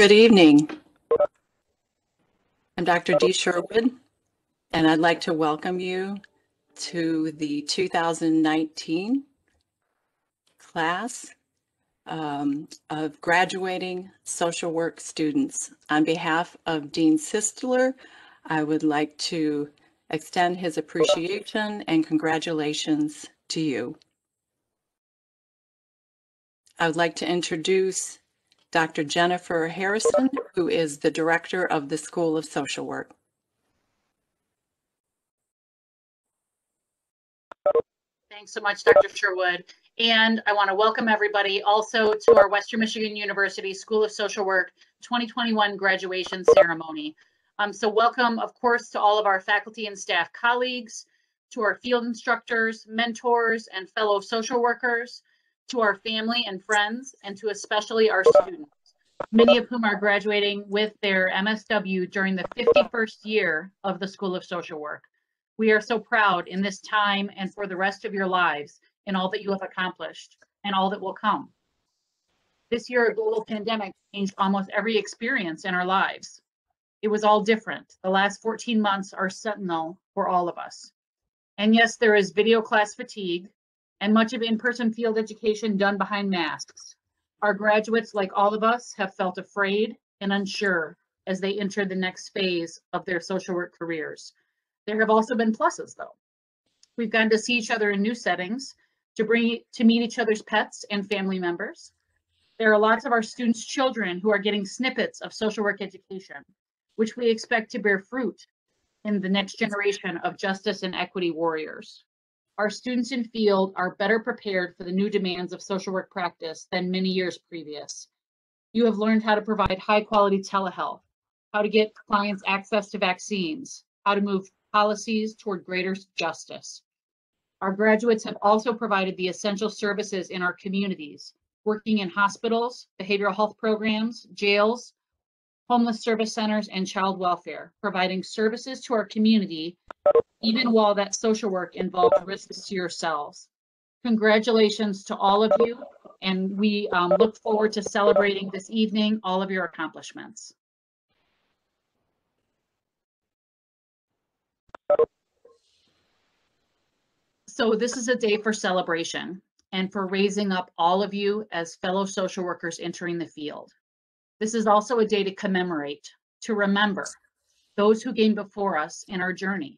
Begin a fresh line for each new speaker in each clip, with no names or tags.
Good evening. I'm Dr. Dee Sherwood, and I'd like to welcome you to the 2019 class of graduating social work students. On behalf of Dean Sistler, I would like to extend his appreciation and congratulations to you. I would like to introduce Dr. Jennifer Harrison, who is the director of the School of Social Work.
Thanks so much, Dr. Sherwood. And I want to welcome everybody also to our Western Michigan University School of Social Work 2021 graduation ceremony. So welcome, of course, to all of our faculty and staff colleagues, to our field instructors, mentors, and fellow social workers, to our family and friends, and to especially our students, many of whom are graduating with their MSW during the 51st year of the School of Social Work. We are so proud in this time and for the rest of your lives in all that you have accomplished and all that will come. This year, a global pandemic changed almost every experience in our lives. It was all different. The last 14 months are sentinel for all of us. And yes, there is video class fatigue and much of in-person field education done behind masks. Our graduates, like all of us, have felt afraid and unsure as they enter the next phase of their social work careers. There have also been pluses, though. We've gotten to see each other in new settings, to meet each other's pets and family members. There are lots of our students' children who are getting snippets of social work education, which we expect to bear fruit in the next generation of justice and equity warriors. Our students in field are better prepared for the new demands of social work practice than many years previous. You have learned how to provide high-quality telehealth, how to get clients access to vaccines, how to move policies toward greater justice. Our graduates have also provided the essential services in our communities, working in hospitals, behavioral health programs, jails, homeless service centers, and child welfare, providing services to our community, even while that social work involved risks to yourselves. Congratulations to all of you, and we look forward to celebrating this evening all of your accomplishments. So this is a day for celebration and for raising up all of you as fellow social workers entering the field. This is also a day to commemorate, to remember those who came before us in our journey.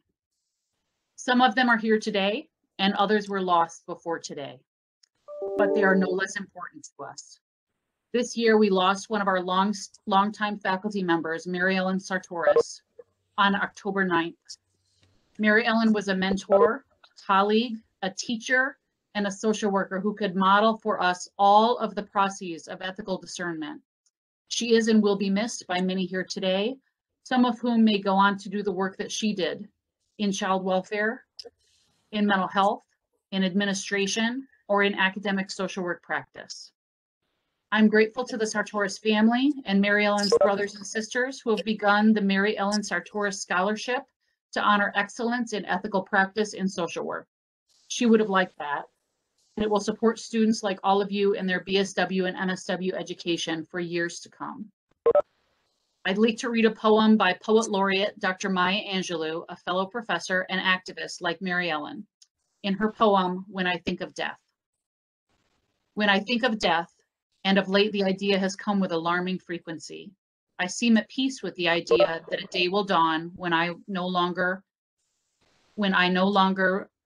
Some of them are here today, and others were lost before today, but they are no less important to us. This year, we lost one of our longtime faculty members, Mary Ellen Sartoris, on October 9th. Mary Ellen was a mentor, a colleague, a teacher, and a social worker who could model for us all of the processes of ethical discernment. She is and will be missed by many here today, some of whom may go on to do the work that she did in child welfare, in mental health, in administration, or in academic social work practice. I'm grateful to the Sartoris family and Mary Ellen's brothers and sisters who have begun the Mary Ellen Sartoris Scholarship to honor excellence in ethical practice in social work. She would have liked that, and it will support students like all of you in their BSW and MSW education for years to come. I'd like to read a poem by Poet Laureate Dr. Maya Angelou, a fellow professor and activist like Mary Ellen, in her poem, When I Think of Death. When I think of death, and of late the idea has come with alarming frequency, I seem at peace with the idea that a day will dawn when I no longer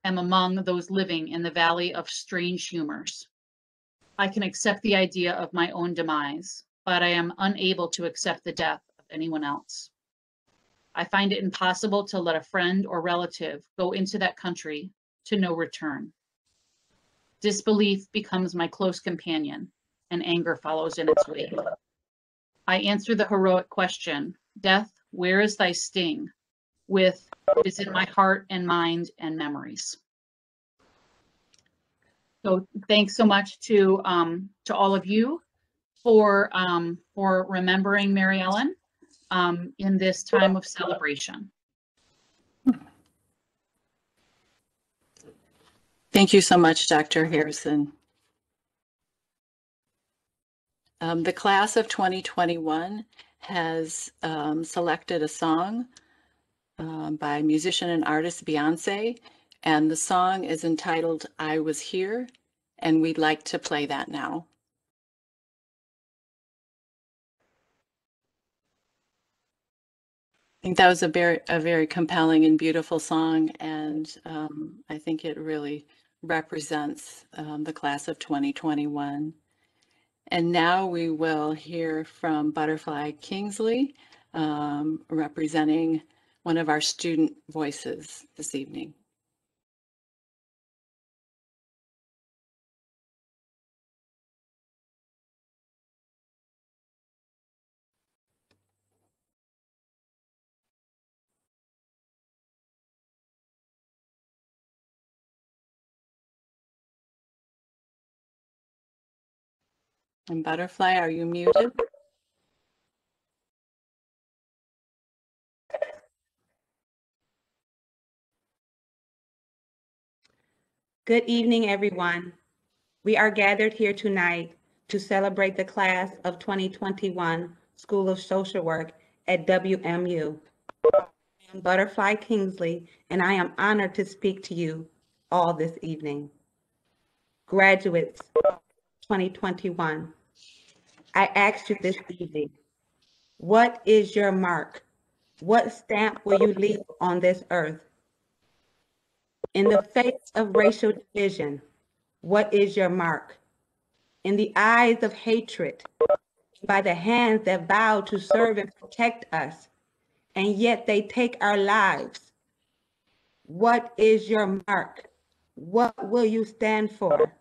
am among those living in the valley of strange humors. I can accept the idea of my own demise, but I am unable to accept the death of anyone else. I find it impossible to let a friend or relative go into that country to no return. Disbelief becomes my close companion, and anger follows in its wake. I answer the heroic question, death, where is thy sting? With, it is in my heart and mind and memories. So thanks so much to all of you for remembering Mary Ellen in this time of celebration.
Thank you so much, Dr. Harrison. The class of 2021 has selected a song by musician and artist Beyonce, and the song is entitled I Was Here, and we'd like to play that now. I think that was a very compelling and beautiful song, and I think it really represents the class of 2021. And now we will hear from Butterfly Kingsley, representing one of our student voices this evening. And Butterfly, are you muted?
Good evening, everyone. We are gathered here tonight to celebrate the class of 2021 School of Social Work at WMU. I am Butterfly Kingsley, and I am honored to speak to you all this evening. Graduates 2021, I asked you this evening, what is your mark? What stamp will you leave on this earth? In the face of racial division, what is your mark? In the eyes of hatred, by the hands that vow to serve and protect us, and yet they take our lives, what is your mark? What will you stand for?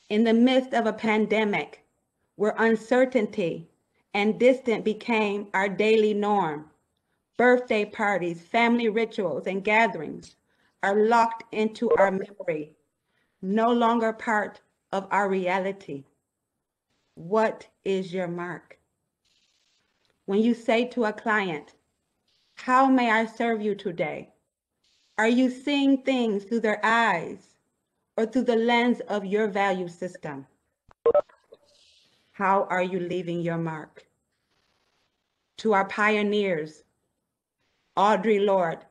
In the midst of a pandemic, where uncertainty and distance became our daily norm, birthday parties, family rituals, and gatherings are locked into our memory, no longer part of our reality. What is your mark? When you say to a client, how may I serve you today? Are you seeing things through their eyes or through the lens of your value system? How are you leaving your mark? To our pioneers, Audre Lorde,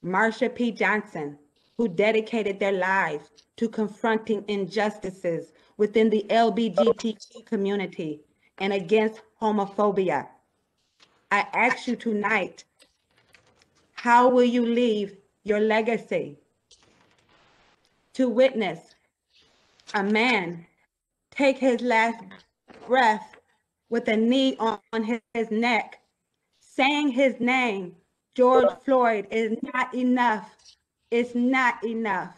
Marsha P. Johnson, who dedicated their lives to confronting injustices within the LGBTQ community and against homophobia. I ask you tonight, how will you leave your legacy? To witness a man take his last breath with a knee on his neck, saying his name, George Floyd, is not enough. It's not enough.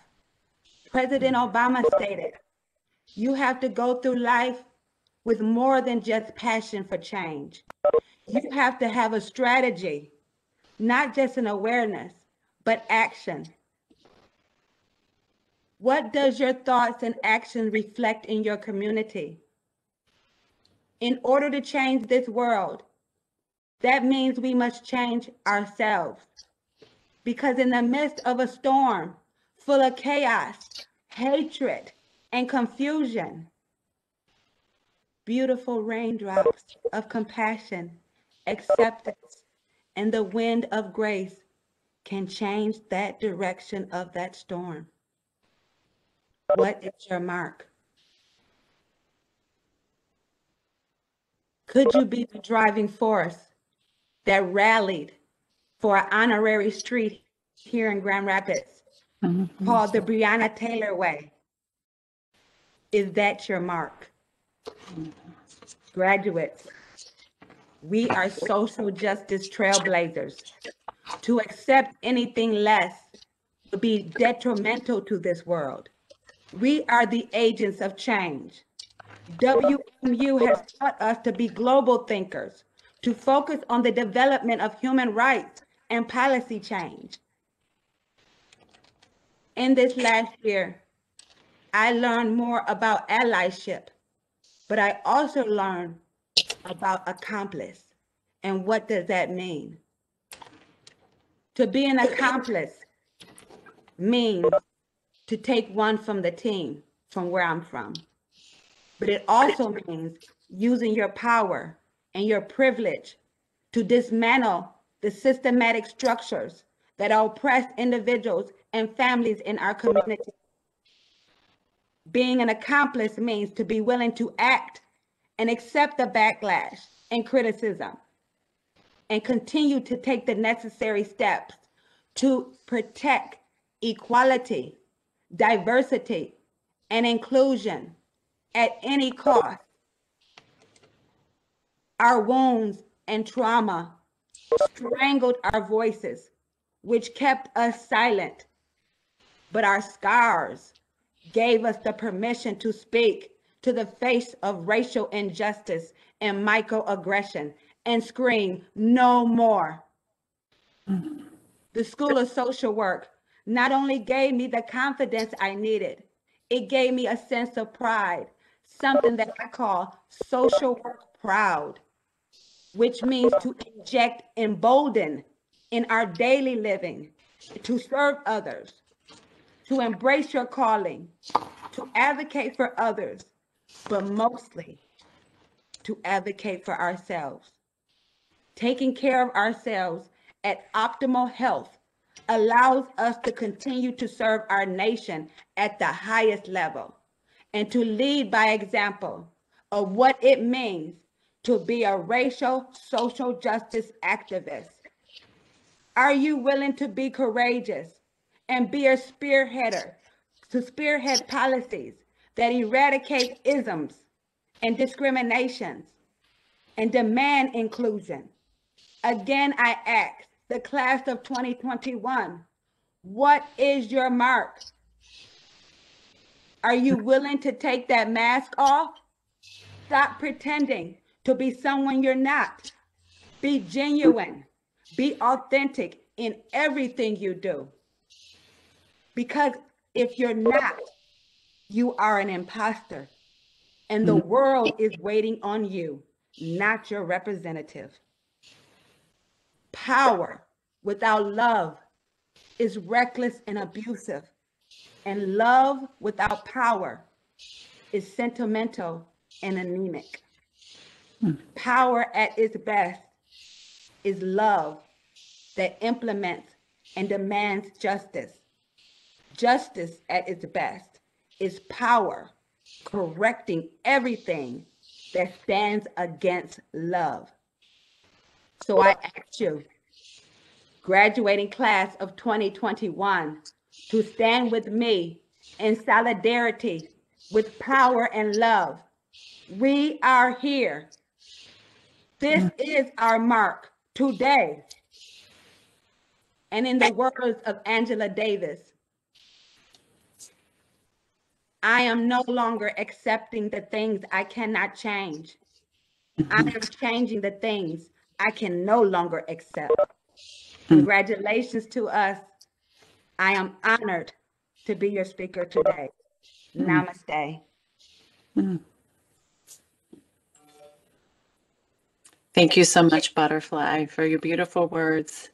President Obama stated, you have to go through life with more than just passion for change. You have to have a strategy, not just an awareness, but action. What does your thoughts and actions reflect in your community? In order to change this world, that means we must change ourselves. Because in the midst of a storm full of chaos, hatred, and confusion, beautiful raindrops of compassion, acceptance, and the wind of grace can change that direction of that storm. What is your mark? Could you be the driving force that rallied for an honorary street here in Grand Rapids called the Breonna Taylor Way? Is that your mark? Graduates, we are social justice trailblazers. To accept anything less would be detrimental to this world. We are the agents of change. WMU has taught us to be global thinkers, to focus on the development of human rights and policy change. In this last year, I learned more about allyship, but I also learned about accomplice. And what does that mean? To be an accomplice means to take one from the team, from where I'm from. But it also means using your power and your privilege to dismantle the systematic structures that oppress individuals and families in our community. Being an accomplice means to be willing to act and accept the backlash and criticism and continue to take the necessary steps to protect equality, diversity, and inclusion at any cost. Our wounds and trauma strangled our voices, which kept us silent, but our scars gave us the permission to speak to the face of racial injustice and microaggression and scream, no more. The School of Social Work not only gave me the confidence I needed, it gave me a sense of pride, something that I call social work proud, which means to inject embolden in our daily living, to serve others, to embrace your calling, to advocate for others, but mostly to advocate for ourselves. Taking care of ourselves at optimal health allows us to continue to serve our nation at the highest level and to lead by example of what it means to be a racial social justice activist. Are you willing to be courageous and be a spearheader to spearhead policies that eradicate isms and discriminations and demand inclusion? Again, I ask the class of 2021, what is your mark? Are you willing to take that mask off? Stop pretending to be someone you're not. Be genuine. Be authentic in everything you do. Because if you're not, you are an imposter. And the world is waiting on you, not your representative. Power without love is reckless and abusive. And love without power is sentimental and anemic. Power at its best is love that implements and demands justice. Justice at its best is power correcting everything that stands against love. So I ask you, graduating class of 2021, to stand with me in solidarity with power and love. We are here. This is our mark today. And in the words of Angela Davis, I am no longer accepting the things I cannot change. I am changing the things I can no longer accept. Congratulations to us. I am honored to be your speaker today. Namaste.
Thank you so much, Butterfly, for your beautiful words.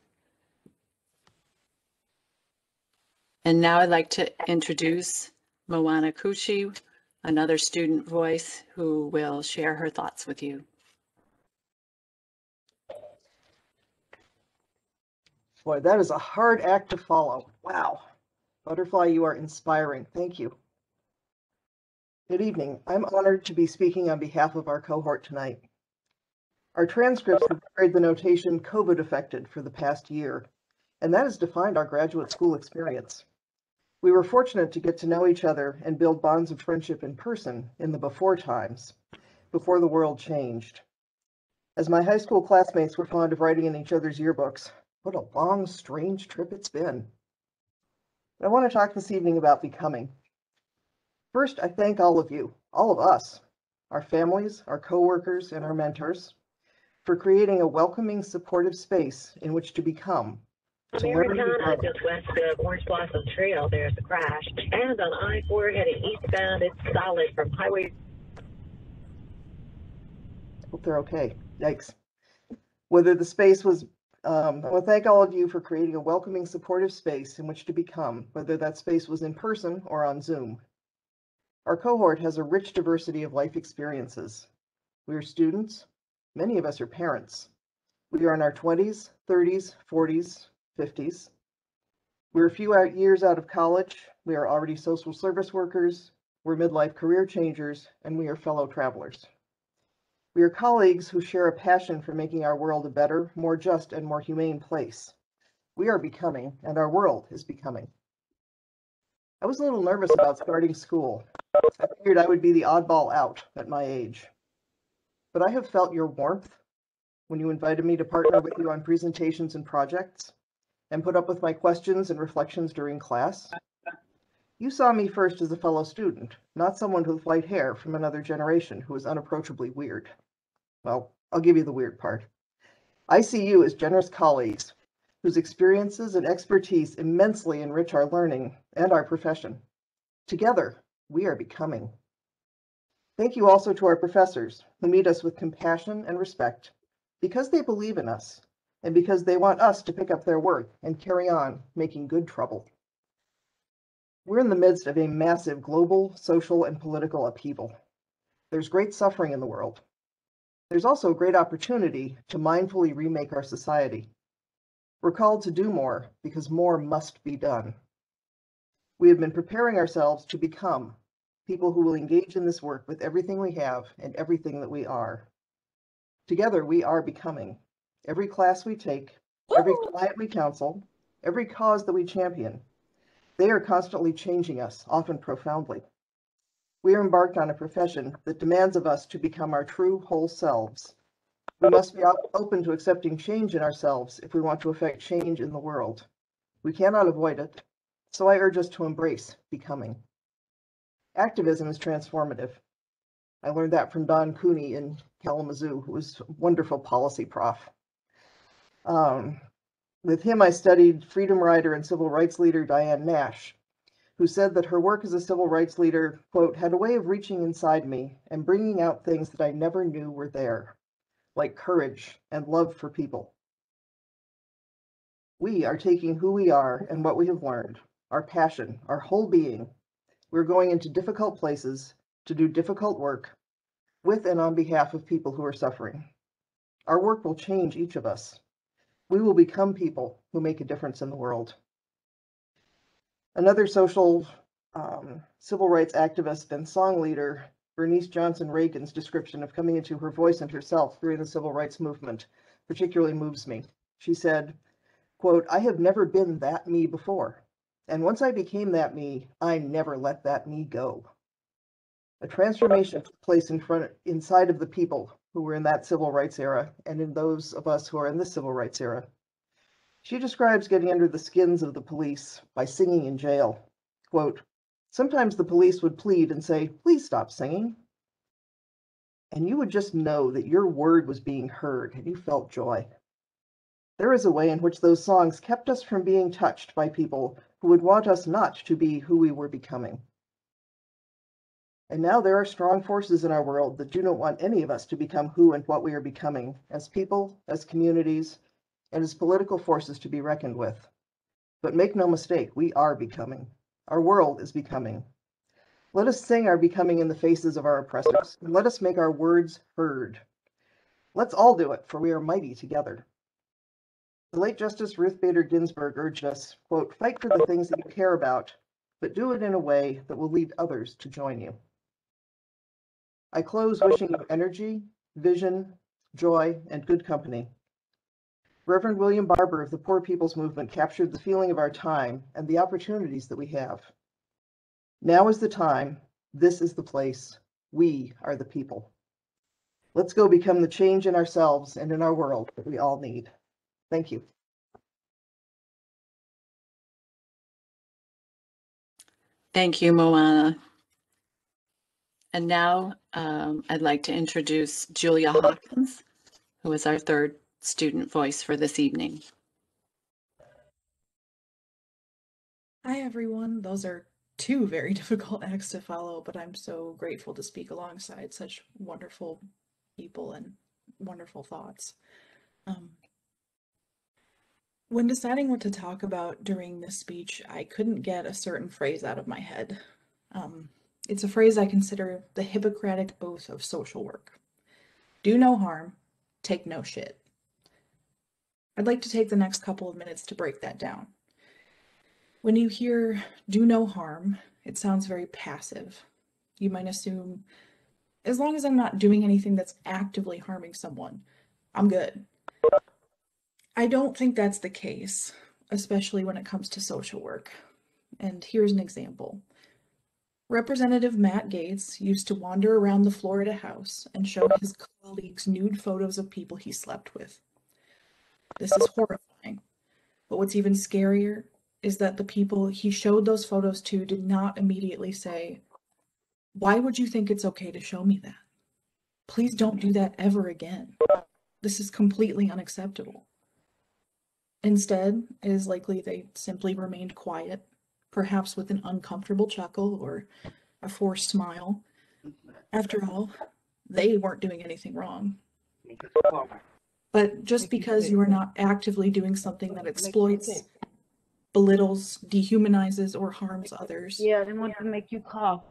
And now I'd like to introduce Moana Kuchi, another student voice who will share her thoughts with you.
Boy, that is a hard act to follow. Wow. Butterfly, you are inspiring. Thank you. Good evening. I'm honored to be speaking on behalf of our cohort tonight. Our transcripts have carried the notation COVID affected for the past year, and that has defined our graduate school experience. We were fortunate to get to know each other and build bonds of friendship in person in the before times, before the world changed. As my high school classmates were fond of writing in each other's yearbooks, what a long, strange trip it's been. I want to talk this evening about becoming. First, I thank all of you, all of us, our families, our coworkers, and our mentors, for creating a welcoming, supportive space in which to become.
Americana, just west of Orange Blossom Trail, there's a crash. And on I-4 heading eastbound, it's solid from Highway.
Hope they're okay. Yikes. Whether the space was, I want to thank all of you for creating a welcoming, supportive space in which to become, whether that space was in person or on Zoom. Our cohort has a rich diversity of life experiences. We are students. Many of us are parents. We are in our 20s, 30s, 40s, 50s. We're a few years out of college. We are already social service workers. We're midlife career changers, and we are fellow travelers. We are colleagues who share a passion for making our world a better, more just, and more humane place. We are becoming, and our world is becoming. I was a little nervous about starting school. I figured I would be the oddball out at my age. But I have felt your warmth when you invited me to partner with you on presentations and projects, and put up with my questions and reflections during class. You saw me first as a fellow student, not someone with white hair from another generation who is unapproachably weird. Well, I'll give you the weird part. I see you as generous colleagues whose experiences and expertise immensely enrich our learning and our profession. Together, we are becoming. Thank you also to our professors who meet us with compassion and respect because they believe in us and because they want us to pick up their work and carry on making good trouble. We're in the midst of a massive global, social, and political upheaval. There's great suffering in the world. There's also a great opportunity to mindfully remake our society. We're called to do more because more must be done. We have been preparing ourselves to become people who will engage in this work with everything we have and everything that we are. Together, we are becoming. Every class we take, every client we counsel, every cause that we champion, they are constantly changing us, often profoundly. We are embarked on a profession that demands of us to become our true whole selves. We must be open to accepting change in ourselves if we want to affect change in the world. We cannot avoid it, so I urge us to embrace becoming. Activism is transformative. I learned that from Don Cooney in Kalamazoo, who was a wonderful policy prof. With him, I studied freedom rider and civil rights leader Diane Nash, who said that her work as a civil rights leader, quote, had a way of reaching inside me and bringing out things that I never knew were there, like courage and love for people. We are taking who we are and what we have learned, our passion, our whole being. We're going into difficult places to do difficult work with and on behalf of people who are suffering. Our work will change each of us. We will become people who make a difference in the world. Another social civil rights activist and song leader Bernice Johnson Reagan's description of coming into her voice and herself during the civil rights movement particularly moves me. She said, quote, "I have never been that me before. And once I became that me, I never let that me go." A transformation took place inside of the people who were in that civil rights era and in those of us who are in this civil rights era. She describes getting under the skins of the police by singing in jail. Quote, "Sometimes the police would plead and say, 'Please stop singing.' And you would just know that your word was being heard and you felt joy. There is a way in which those songs kept us from being touched by people who would want us not to be who we were becoming. And now there are strong forces in our world that do not want any of us to become who and what we are becoming as people, as communities, and as political forces to be reckoned with. But make no mistake, we are becoming. Our world is becoming. Let us sing our becoming in the faces of our oppressors, and let us make our words heard. Let's all do it, for we are mighty together. The late Justice Ruth Bader Ginsburg urged us, quote, "Fight for the things that you care about, but do it in a way that will lead others to join you." I close wishing you energy, vision, joy, and good company. Reverend William Barber of the Poor People's Movement captured the feeling of our time and the opportunities that we have. Now is the time. This is the place. We are the people. Let's go become the change in ourselves and in our world that we all need. Thank you.
Thank you, Moana. And now I'd like to introduce Julia Hawkins, who is our third student voice for this evening.
Hi, everyone. Those are two very difficult acts to follow, but I'm so grateful to speak alongside such wonderful people and wonderful thoughts. When deciding what to talk about during this speech, I couldn't get a certain phrase out of my head. It's a phrase I consider the Hippocratic oath of social work. Do no harm, take no shit. I'd like to take the next couple of minutes to break that down. When you hear do no harm, it sounds very passive. You might assume, as long as I'm not doing anything that's actively harming someone, I'm good. I don't think that's the case, especially when it comes to social work. And here's an example. Representative Matt Gaetz used to wander around the Florida House and show his colleagues nude photos of people he slept with. This is horrifying. But what's even scarier is that the people he showed those photos to did not immediately say, "Why would you think it's okay to show me that? Please don't do that ever again. This is completely unacceptable." Instead, it is likely they simply remained quiet, perhaps with an uncomfortable chuckle or a forced smile. After all, they weren't doing anything wrong. But just because you are not actively doing something that exploits, belittles, dehumanizes, or harms others,
Yeah, I didn't want to make you cough.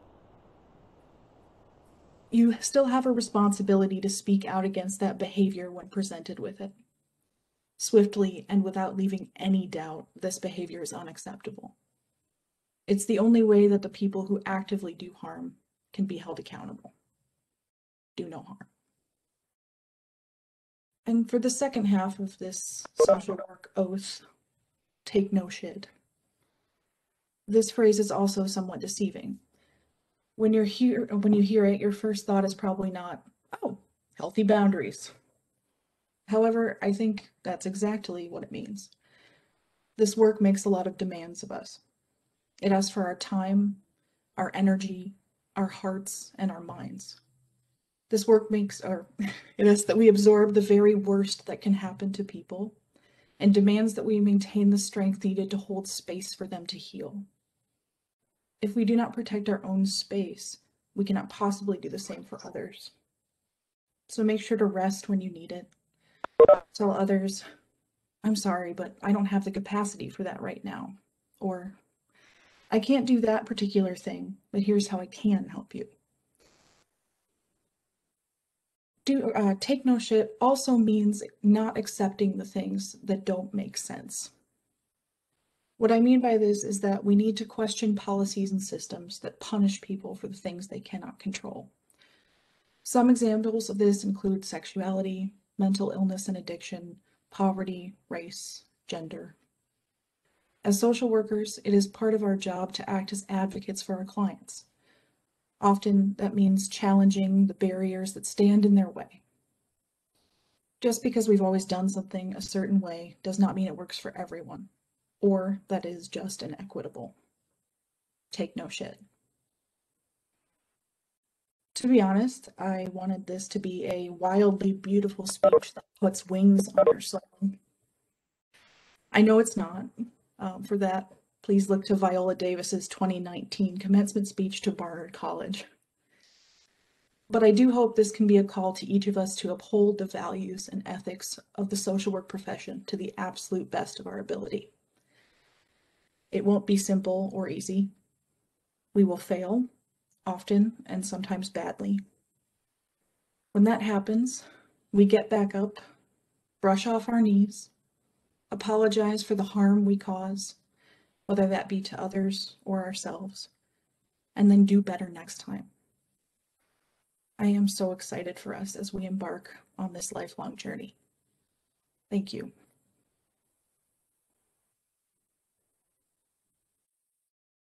you still have a responsibility to speak out against that behavior when presented with it. Swiftly and without leaving any doubt, this behavior is unacceptable. It's the only way that the people who actively do harm can be held accountable. Do no harm. And for the second half of this social work oath, take no shit. This phrase is also somewhat deceiving. When you hear it, your first thought is probably not, "Oh, healthy boundaries." However, I think that's exactly what it means. This work makes a lot of demands of us. It asks for our time, our energy, our hearts, and our minds. This work it asks that we absorb the very worst that can happen to people and demands that we maintain the strength needed to hold space for them to heal. If we do not protect our own space, we cannot possibly do the same for others. So make sure to rest when you need it. Tell others, "I'm sorry, but I don't have the capacity for that right now." Or, "I can't do that particular thing, but here's how I can help you." Take no shit also means not accepting the things that don't make sense. What I mean by this is that we need to question policies and systems that punish people for the things they cannot control. Some examples of this include sexuality, mental illness and addiction, poverty, race, gender. As social workers, it is part of our job to act as advocates for our clients. Often that means challenging the barriers that stand in their way. Just because we've always done something a certain way does not mean it works for everyone, or that is just and equitable. Take no shit. To be honest, I wanted this to be a wildly beautiful speech that puts wings on your soul. I know it's not. For that, please look to Viola Davis's 2019 commencement speech to Barnard College. But I do hope this can be a call to each of us to uphold the values and ethics of the social work profession to the absolute best of our ability. It won't be simple or easy. We will fail, often and sometimes badly. When that happens, we get back up, brush off our knees, apologize for the harm we cause, whether that be to others or ourselves, and then do better next time. I am so excited for us as we embark on this lifelong journey. Thank you.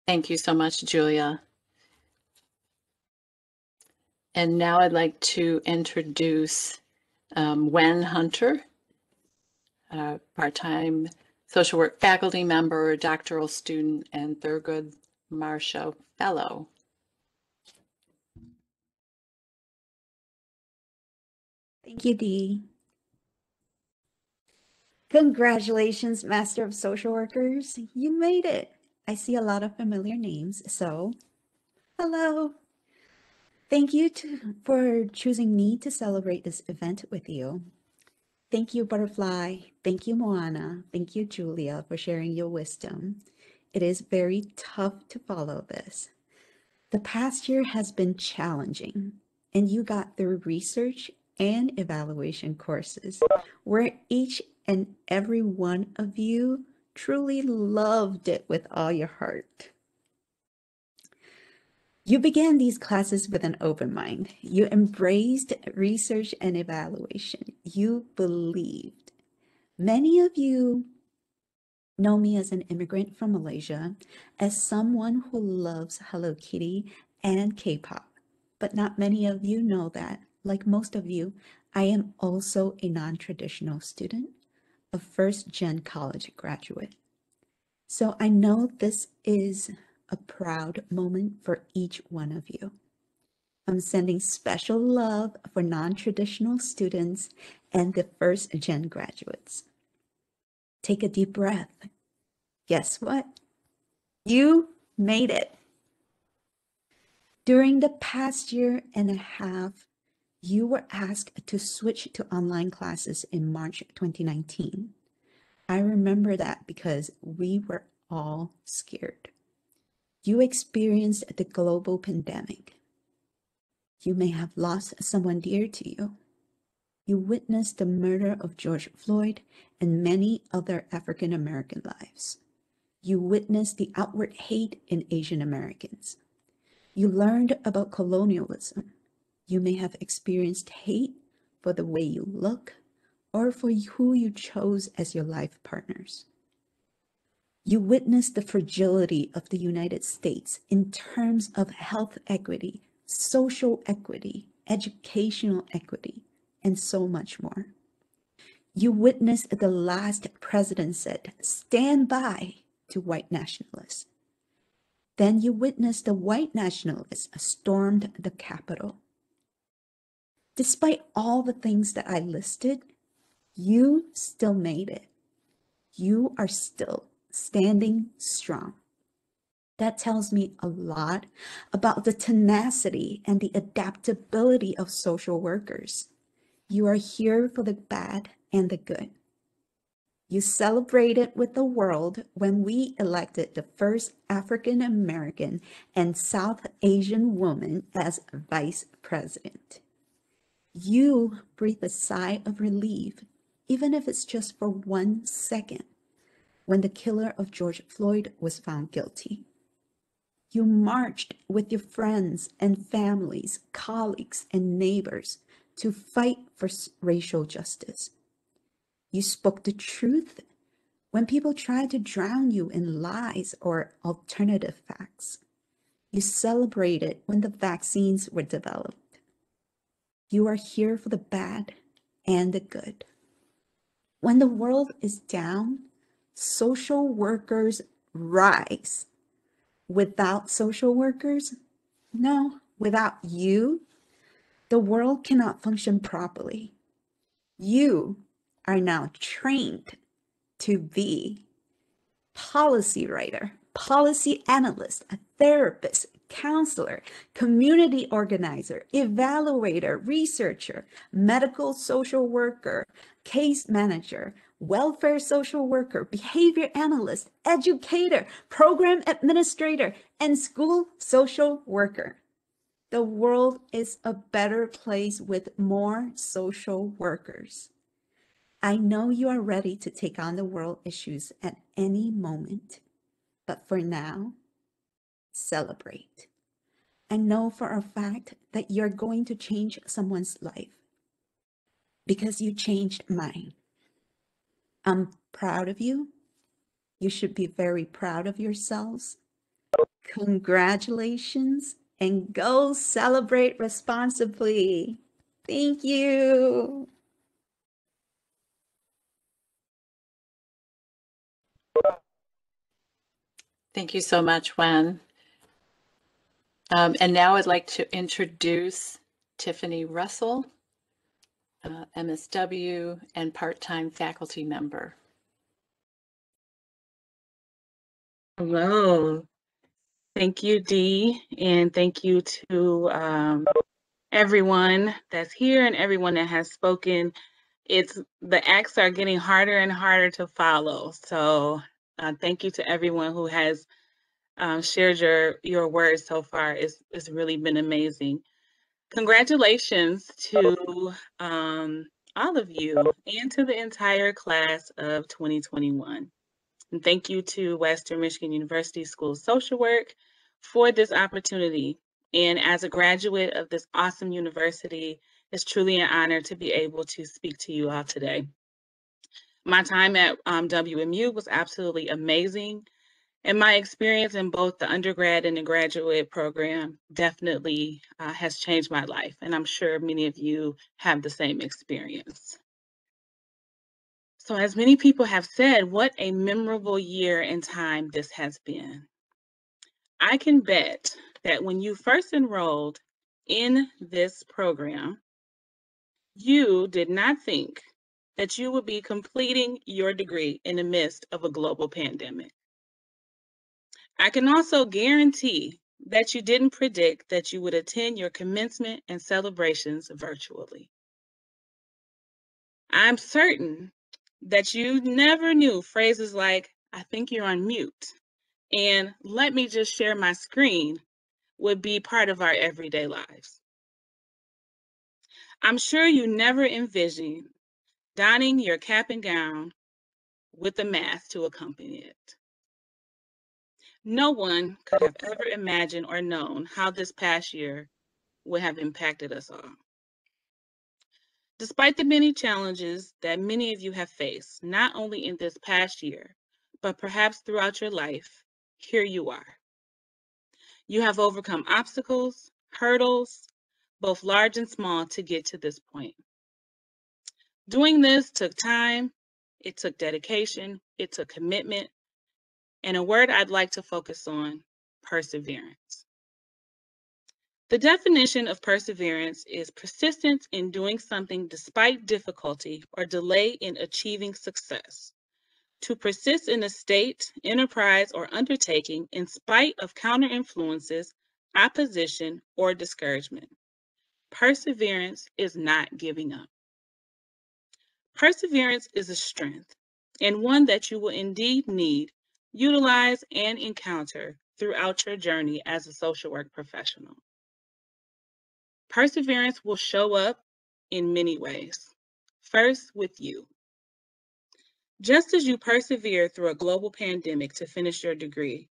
Thank you so much, Julia. And now I'd like to introduce Wen Hunter, part-time social work faculty member, doctoral student, and Thurgood Marshall Fellow.
Thank you, Dee. Congratulations, Master of Social Workers. You made it. I see a lot of familiar names, so hello. Thank you for choosing me to celebrate this event with you. Thank you, Butterfly. Thank you, Moana. Thank you, Julia, for sharing your wisdom. It is very tough to follow this. The past year has been challenging, and you got through research and evaluation courses where each and every one of you truly loved it with all your heart. You began these classes with an open mind. You embraced research and evaluation. You believed. Many of you know me as an immigrant from Malaysia, as someone who loves Hello Kitty and K-pop. But not many of you know that, like most of you, I am also a non-traditional student, a first-gen college graduate. So I know this is a proud moment for each one of you. I'm sending special love for non-traditional students and the first-gen graduates. Take a deep breath. Guess what? You made it. During the past year and a half, you were asked to switch to online classes in March 2019. I remember that because we were all scared. You experienced the global pandemic. You may have lost someone dear to you. You witnessed the murder of George Floyd and many other African American lives. You witnessed the outward hate in Asian Americans. You learned about colonialism. You may have experienced hate for the way you look or for who you chose as your life partners. You witnessed the fragility of the United States in terms of health equity, social equity, educational equity, and so much more. You witnessed the last president said, "Stand by," to white nationalists. Then you witnessed the white nationalists stormed the Capitol. Despite all the things that I listed, you still made it. You are still standing strong. That tells me a lot about the tenacity and the adaptability of social workers. You are here for the bad and the good. You celebrated with the world when we elected the first African American and South Asian woman as vice president. You breathe a sigh of relief, even if it's just for 1 second, when the killer of George Floyd was found guilty. You marched with your friends and families, colleagues, and neighbors to fight for racial justice. You spoke the truth when people tried to drown you in lies or alternative facts. You celebrated when the vaccines were developed. You are here for the bad and the good. When the world is down, social workers rise. Without social workers, no, without you, the world cannot function properly. You are now trained to be policy writer, policy analyst, a therapist, counselor, community organizer, evaluator, researcher, medical social worker, case manager, welfare social worker, behavior analyst, educator, program administrator, and school social worker. The world is a better place with more social workers. I know you are ready to take on the world issues at any moment, but for now, celebrate. And know for a fact that you're going to change someone's life because you changed mine. I'm proud of you. You should be very proud of yourselves. Congratulations, and go celebrate responsibly. Thank you.
Thank you so much, Wen. And now I'd like to introduce Tiffany Russell, MSW and part-time faculty member.
Hello. Thank you, Dee, and thank you to everyone that's here and everyone that has spoken. The acts are getting harder and harder to follow. So thank you to everyone who has shared your words so far. It's really been amazing. Congratulations to all of you and to the entire class of 2021. And thank you to Western Michigan University School of Social Work for this opportunity. And as a graduate of this awesome university, it's truly an honor to be able to speak to you all today. My time at WMU was absolutely amazing. And my experience in both the undergrad and the graduate program definitely has changed my life. And I'm sure many of you have the same experience. So as many people have said, what a memorable year and time this has been. I can bet that when you first enrolled in this program, you did not think that you would be completing your degree in the midst of a global pandemic. I can also guarantee that you didn't predict that you would attend your commencement and celebrations virtually. I'm certain that you never knew phrases like, "I think you're on mute," and "let me just share my screen" would be part of our everyday lives. I'm sure you never envisioned donning your cap and gown with a mask to accompany it. No one could have ever imagined or known how this past year would have impacted us all. Despite the many challenges that many of you have faced, not only in this past year, but perhaps throughout your life, here you are. You have overcome obstacles, hurdles, both large and small, to get to this point. Doing this took time, it took dedication, it took commitment, and a word I'd like to focus on: perseverance. The definition of perseverance is persistence in doing something despite difficulty or delay in achieving success. To persist in a state, enterprise, or undertaking in spite of counter-influences, opposition, or discouragement. Perseverance is not giving up. Perseverance is a strength, and one that you will indeed need, utilize, and encounter throughout your journey as a social work professional. Perseverance will show up in many ways. First, with you. Just as you persevere through a global pandemic to finish your degree,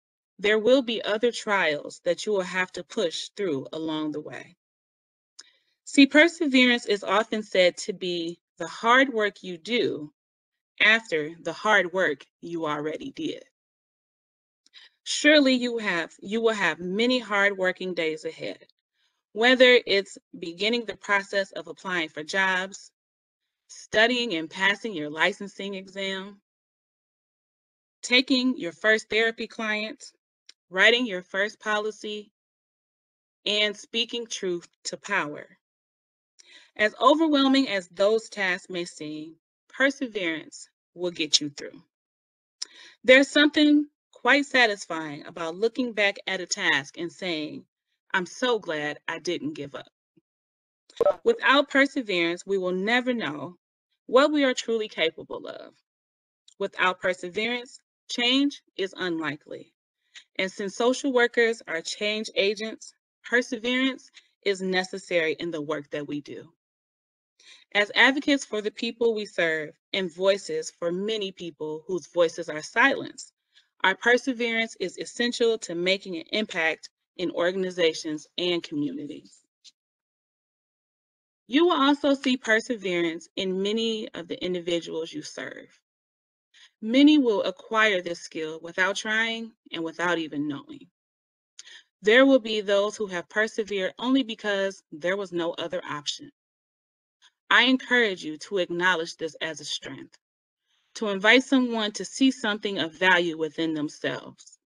there will be other trials that you will have to push through along the way. See, perseverance is often said to be the hard work you do after the hard work you already did. Surely you will have many hard-working days ahead, whether it's beginning the process of applying for jobs, studying and passing your licensing exam, taking your first therapy client, writing your first policy, and speaking truth to power. As overwhelming as those tasks may seem, perseverance will get you through. There's something quite satisfying about looking back at a task and saying, I'm so glad I didn't give up. Without perseverance, we will never know what we are truly capable of. Without perseverance, change is unlikely. And since social workers are change agents, perseverance is necessary in the work that we do. As advocates for the people we serve and voices for many people whose voices are silenced, our perseverance is essential to making an impact in organizations and communities. You will also see perseverance in many of the individuals you serve. Many will acquire this skill without trying and without even knowing. There will be those who have persevered only because there was no other option. I encourage you to acknowledge this as a strength, to invite someone to see something of value within themselves.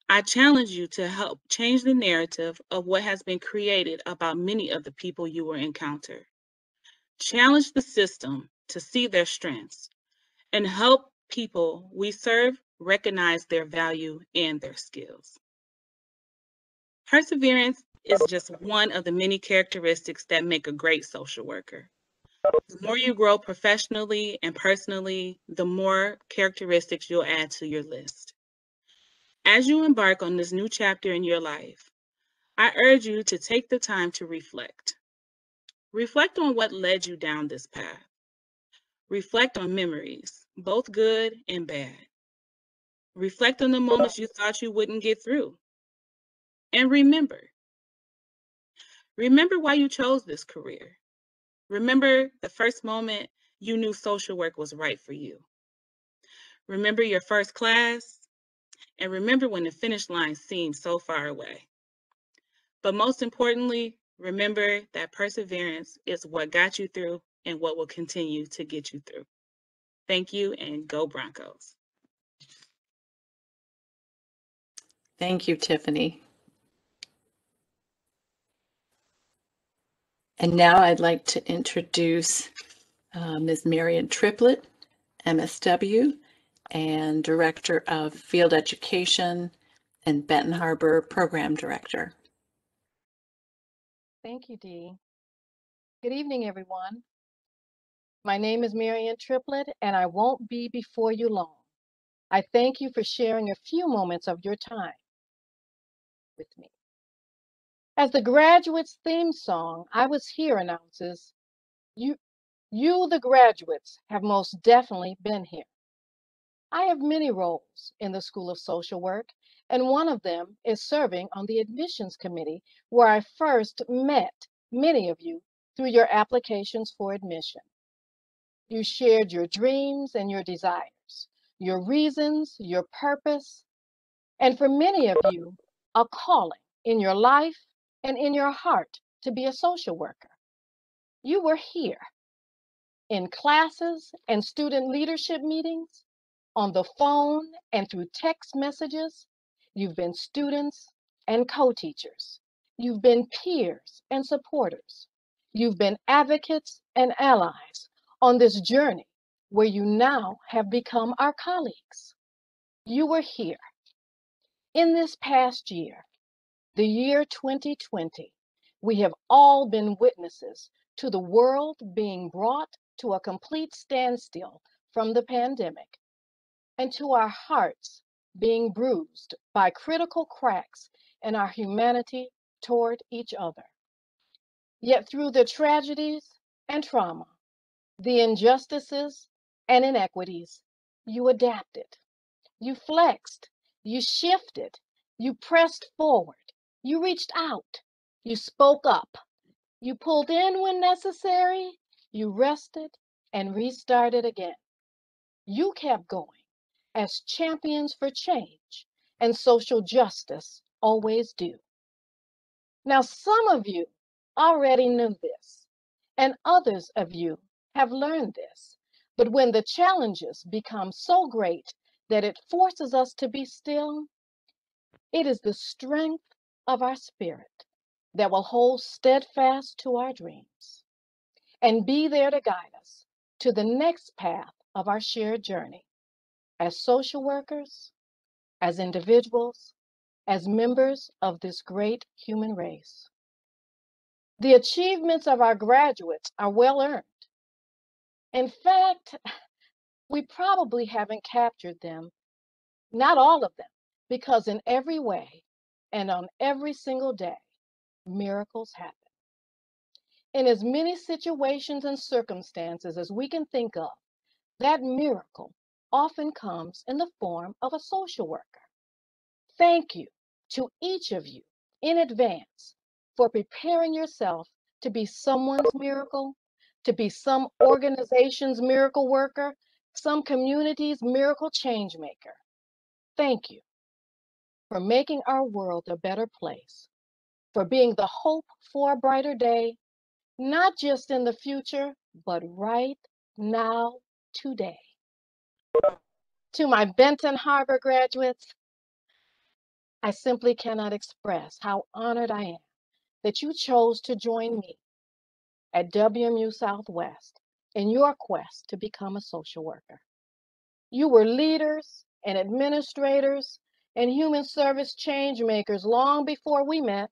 I challenge you to help change the narrative of what has been created about many of the people you will encounter. Challenge the system to see their strengths and help people we serve recognize their value and their skills. Perseverance is just one of the many characteristics that make a great social worker. The more you grow professionally and personally, the more characteristics you'll add to your list. As you embark on this new chapter in your life, I urge you to take the time to reflect. Reflect on what led you down this path. Reflect on memories, both good and bad. Reflect on the moments you thought you wouldn't get through. And remember why you chose this career. Remember the first moment you knew social work was right for you. Remember your first class, and remember when the finish line seemed so far away. But most importantly, remember that perseverance is what got you through and what will continue to get you through. Thank you, and go Broncos.
Thank you, Tiffany. And now I'd like to introduce Ms. Marion Triplett, MSW, and Director of Field Education and Benton Harbor Program Director.
Thank you, Dee. Good evening, everyone. My name is Marion Triplett, and I won't be before you long. I thank you for sharing a few moments of your time with me. As the graduates' theme song, I Was Here announces, you, the graduates, have most definitely been here. I have many roles in the School of Social Work, and one of them is serving on the admissions committee, where I first met many of you through your applications for admission. You shared your dreams and your desires, your reasons, your purpose, and for many of you, a calling in your life and in your heart to be a social worker. You were here in classes and student leadership meetings, on the phone and through text messages. You've been students and co-teachers. You've been peers and supporters. You've been advocates and allies on this journey where you now have become our colleagues. You were here. In this past year, the year 2020, we have all been witnesses to the world being brought to a complete standstill from the pandemic, and to our hearts being bruised by critical cracks in our humanity toward each other. Yet through the tragedies and trauma, the injustices and inequities, you adapted, you flexed, You shifted. You pressed forward. You reached out. You spoke up. You pulled in when necessary. You rested and restarted again. You kept going as champions for change and social justice always do. Now, some of you already knew this, and others of you have learned this. But when the challenges become so great that it forces us to be still, it is the strength of our spirit that will hold steadfast to our dreams and be there to guide us to the next path of our shared journey as social workers, as individuals, as members of this great human race. The achievements of our graduates are well earned. In fact, we probably haven't captured them, not all of them, because in every way and on every single day, miracles happen. In as many situations and circumstances as we can think of, that miracle often comes in the form of a social worker. Thank you to each of you in advance for preparing yourself to be someone's miracle, to be some organization's miracle worker, some community's miracle change maker. Thank you for making our world a better place, for being the hope for a brighter day, not just in the future, but right now, today. To my Benton Harbor graduates, I simply cannot express how honored I am that you chose to join me at WMU Southwest in your quest to become a social worker. You were leaders and administrators and human service change makers long before we met.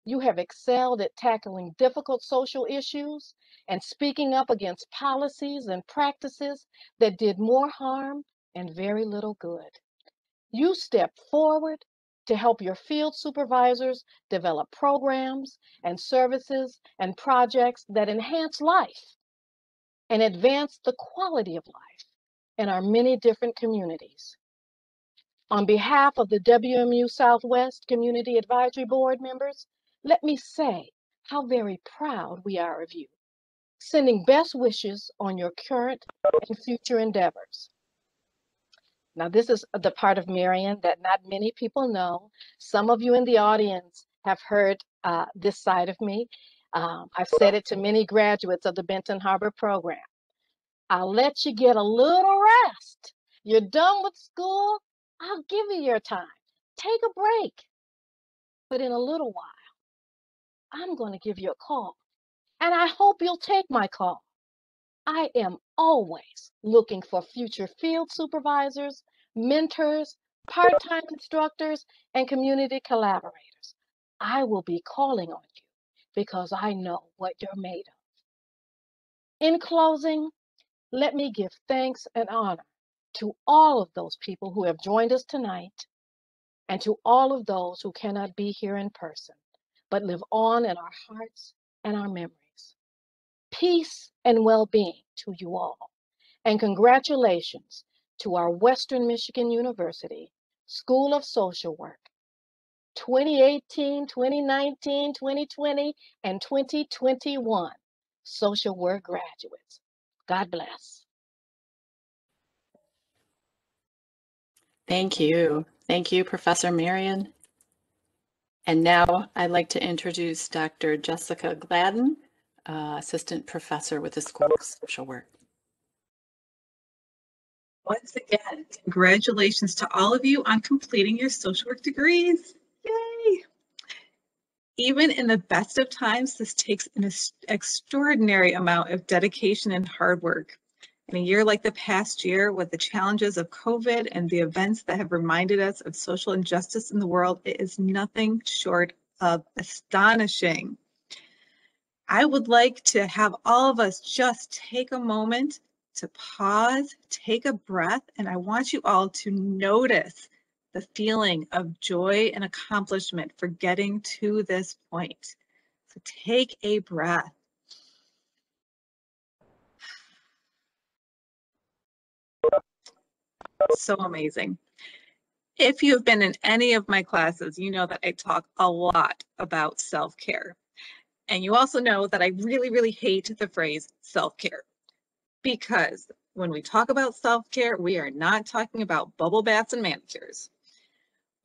You have excelled at tackling difficult social issues and speaking up against policies and practices that did more harm and very little good. You stepped forward to help your field supervisors develop programs and services and projects that enhance life and advance the quality of life in our many different communities. On behalf of the WMU Southwest Community Advisory Board members, let me say how very proud we are of you, sending best wishes on your current and future endeavors. Now, this is the part of Marion that not many people know. Some of you in the audience have heard this side of me. I've said it to many graduates of the Benton Harbor program. I'll let you get a little rest. You're done with school, I'll give you your time. Take a break. But in a little while, I'm going to give you a call. And I hope you'll take my call. I am always looking for future field supervisors, mentors, part-time instructors, and community collaborators. I will be calling on you because I know what you're made of. In closing, let me give thanks and honor to all of those people who have joined us tonight and to all of those who cannot be here in person, but live on in our hearts and our memories. Peace and well-being to you all. And congratulations to our Western Michigan University School of Social Work 2018, 2019, 2020, and 2021 social work graduates. God bless.
Thank you. Thank you, Professor Marion. And now I'd like to introduce Dr. Jessica Gladden, Assistant Professor with the School of Social Work.
Once again, congratulations to all of you on completing your social work degrees. Yay! Even in the best of times, this takes an extraordinary amount of dedication and hard work. In a year like the past year, with the challenges of COVID and the events that have reminded us of social injustice in the world, it is nothing short of astonishing. I would like to have all of us just take a moment to pause, take a breath, and I want you all to notice the feeling of joy and accomplishment for getting to this point. So take a breath. So amazing. If you have been in any of my classes, you know that I talk a lot about self-care. And you also know that I really, really hate the phrase self-care, because when we talk about self-care, we are not talking about bubble baths and manicures.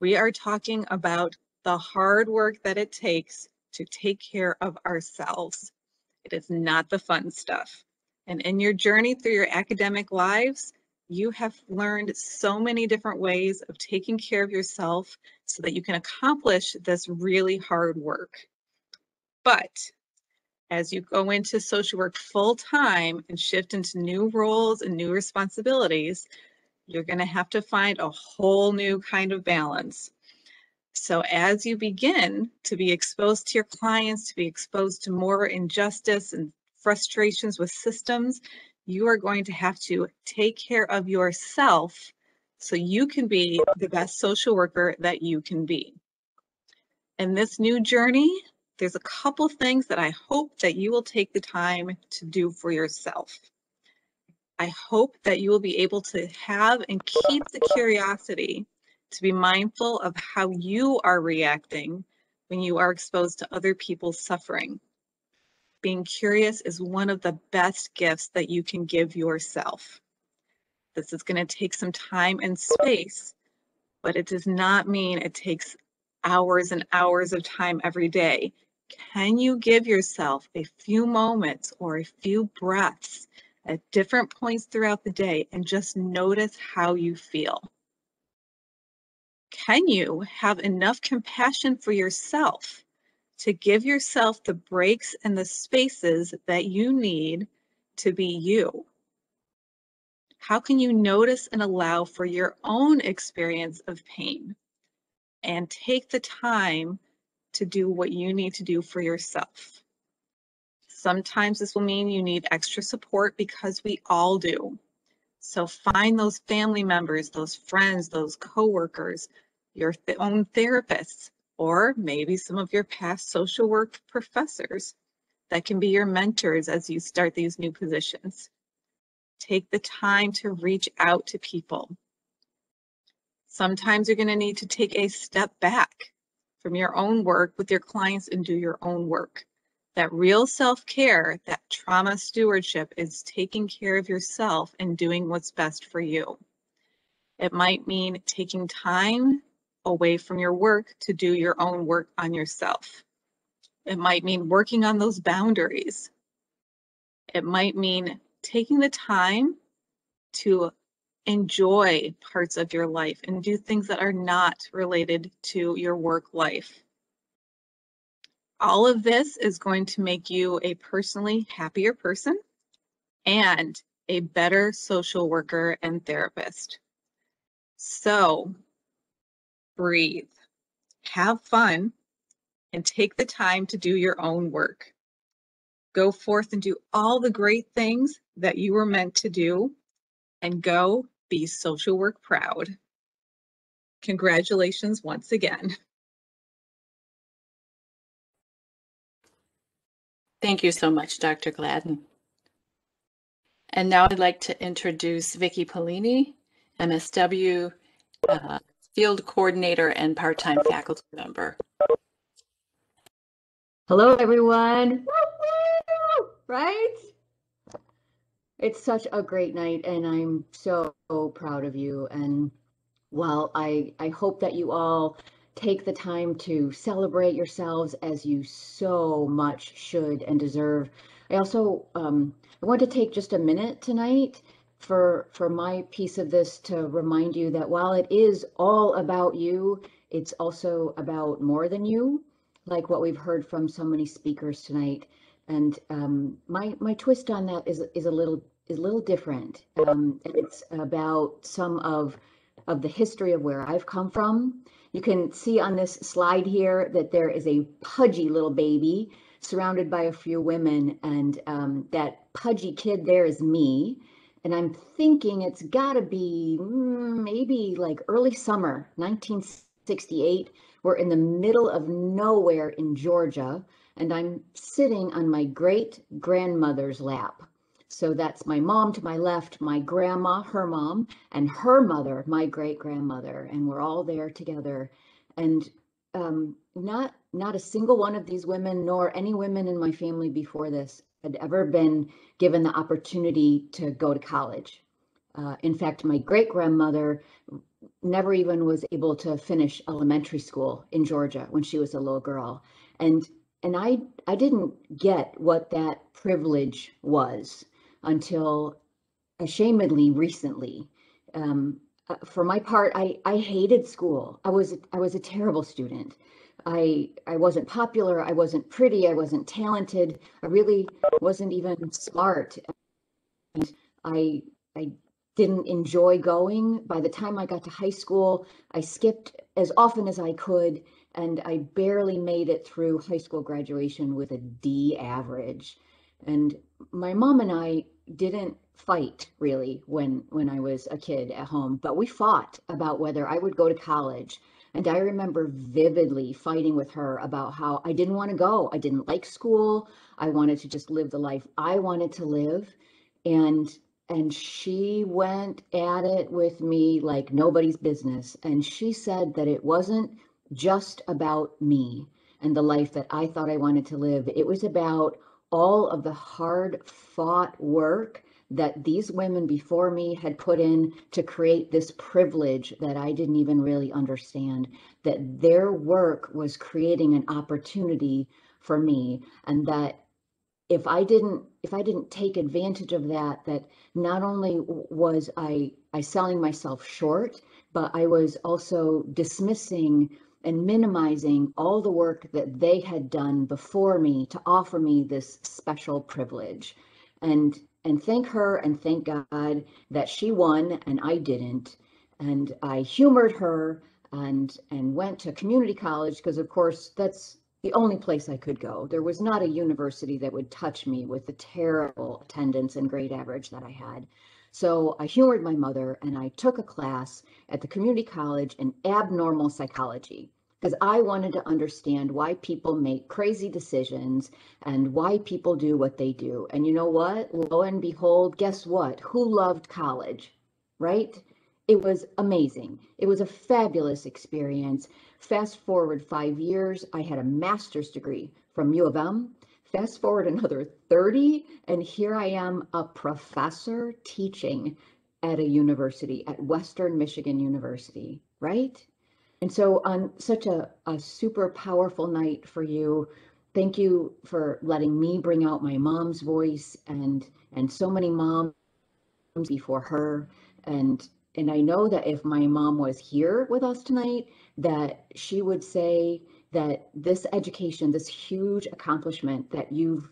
We are talking about the hard work that it takes to take care of ourselves. It is not the fun stuff. And in your journey through your academic lives, you have learned so many different ways of taking care of yourself so that you can accomplish this really hard work. But as you go into social work full time and shift into new roles and new responsibilities, you're going to have to find a whole new kind of balance. So as you begin to be exposed to your clients, to be exposed to more injustice and frustrations with systems, you are going to have to take care of yourself so you can be the best social worker that you can be. In this new journey, there's a couple things that I hope that you will take the time to do for yourself. I hope that you will be able to have and keep the curiosity to be mindful of how you are reacting when you are exposed to other people's suffering. Being curious is one of the best gifts that you can give yourself. This is going to take some time and space, but it does not mean it takes hours and hours of time every day. Can you give yourself a few moments or a few breaths at different points throughout the day and just notice how you feel? Can you have enough compassion for yourself to give yourself the breaks and the spaces that you need to be you? How can you notice and allow for your own experience of pain and take the time to do what you need to do for yourself? Sometimes this will mean you need extra support, because we all do. So find those family members, those friends, those coworkers, your own therapists, or maybe some of your past social work professors that can be your mentors as you start these new positions. Take the time to reach out to people. Sometimes you're going to need to take a step back from your own work with your clients and do your own work. That real self-care, that trauma stewardship, is taking care of yourself and doing what's best for you. It might mean taking time away from your work to do your own work on yourself. It might mean working on those boundaries. It might mean taking the time to enjoy parts of your life and do things that are not related to your work life. All of this is going to make you a personally happier person and a better social worker and therapist. So breathe, have fun, and take the time to do your own work. Go forth and do all the great things that you were meant to do, and go be social work proud. Congratulations once again.
Thank you so much, Dr. Gladden. And now I'd like to introduce Vicki Polini, MSW, Field Coordinator and part-time faculty member.
Hello, everyone. Woo-hoo! Right? It's such a great night, and I'm so proud of you. And well, I hope that you all take the time to celebrate yourselves, as you so much should and deserve. I also I want to take just a minute tonight for my piece of this to remind you that while it is all about you, it's also about more than you, like what we've heard from so many speakers tonight. And my twist on that is a little different. And it's about some of the history of where I've come from. You can see on this slide here that there is a pudgy little baby surrounded by a few women, and that pudgy kid there is me. And I'm thinking it's gotta be maybe like early summer, 1968. We're in the middle of nowhere in Georgia, and I'm sitting on my great grandmother's lap. So that's my mom to my left, my grandma, her mom, and her mother, my great grandmother, and we're all there together. And not a single one of these women, nor any women in my family before this, had ever been given the opportunity to go to college. In fact, my great grandmother never even was able to finish elementary school in Georgia when she was a little girl. And I didn't get what that privilege was until ashamedly recently. For my part, I hated school. I was a terrible student. I wasn't popular. I wasn't pretty. I wasn't talented. I really wasn't even smart. And I didn't enjoy going. By the time I got to high school, I skipped as often as I could, and I barely made it through high school graduation with a D average. And my mom and I didn't fight really when I was a kid at home, but we fought about whether I would go to college. And I remember vividly fighting with her about how I didn't want to go. I didn't like school. I wanted to just live the life I wanted to live. And she went at it with me like nobody's business. And she said that it wasn't just about me and the life that I thought I wanted to live. It was about all of the hard fought work that these women before me had put in to create this privilege that I didn't even really understand, that their work was creating an opportunity for me, and that if I didn't take advantage of that, that not only was I selling myself short, but I was also dismissing and minimizing all the work that they had done before me to offer me this special privilege. And thank her and thank God that she won and I didn't. And I humored her and went to community college because of course that's the only place I could go. There was not a university that would touch me with the terrible attendance and grade average that I had. So I humored my mother and I took a class at the community college in abnormal psychology because I wanted to understand why people make crazy decisions and why people do what they do. And you know what? Lo and behold, guess what? Who loved college, right? It was amazing. It was a fabulous experience. Fast forward 5 years, I had a master's degree from U of M. Fast forward another 30, and here I am, a professor teaching at a university, at Western Michigan University, right? And so on such a super powerful night for you, thank you for letting me bring out my mom's voice and so many moms before her. And I know that if my mom was here with us tonight, that she would say that this education, this huge accomplishment that you've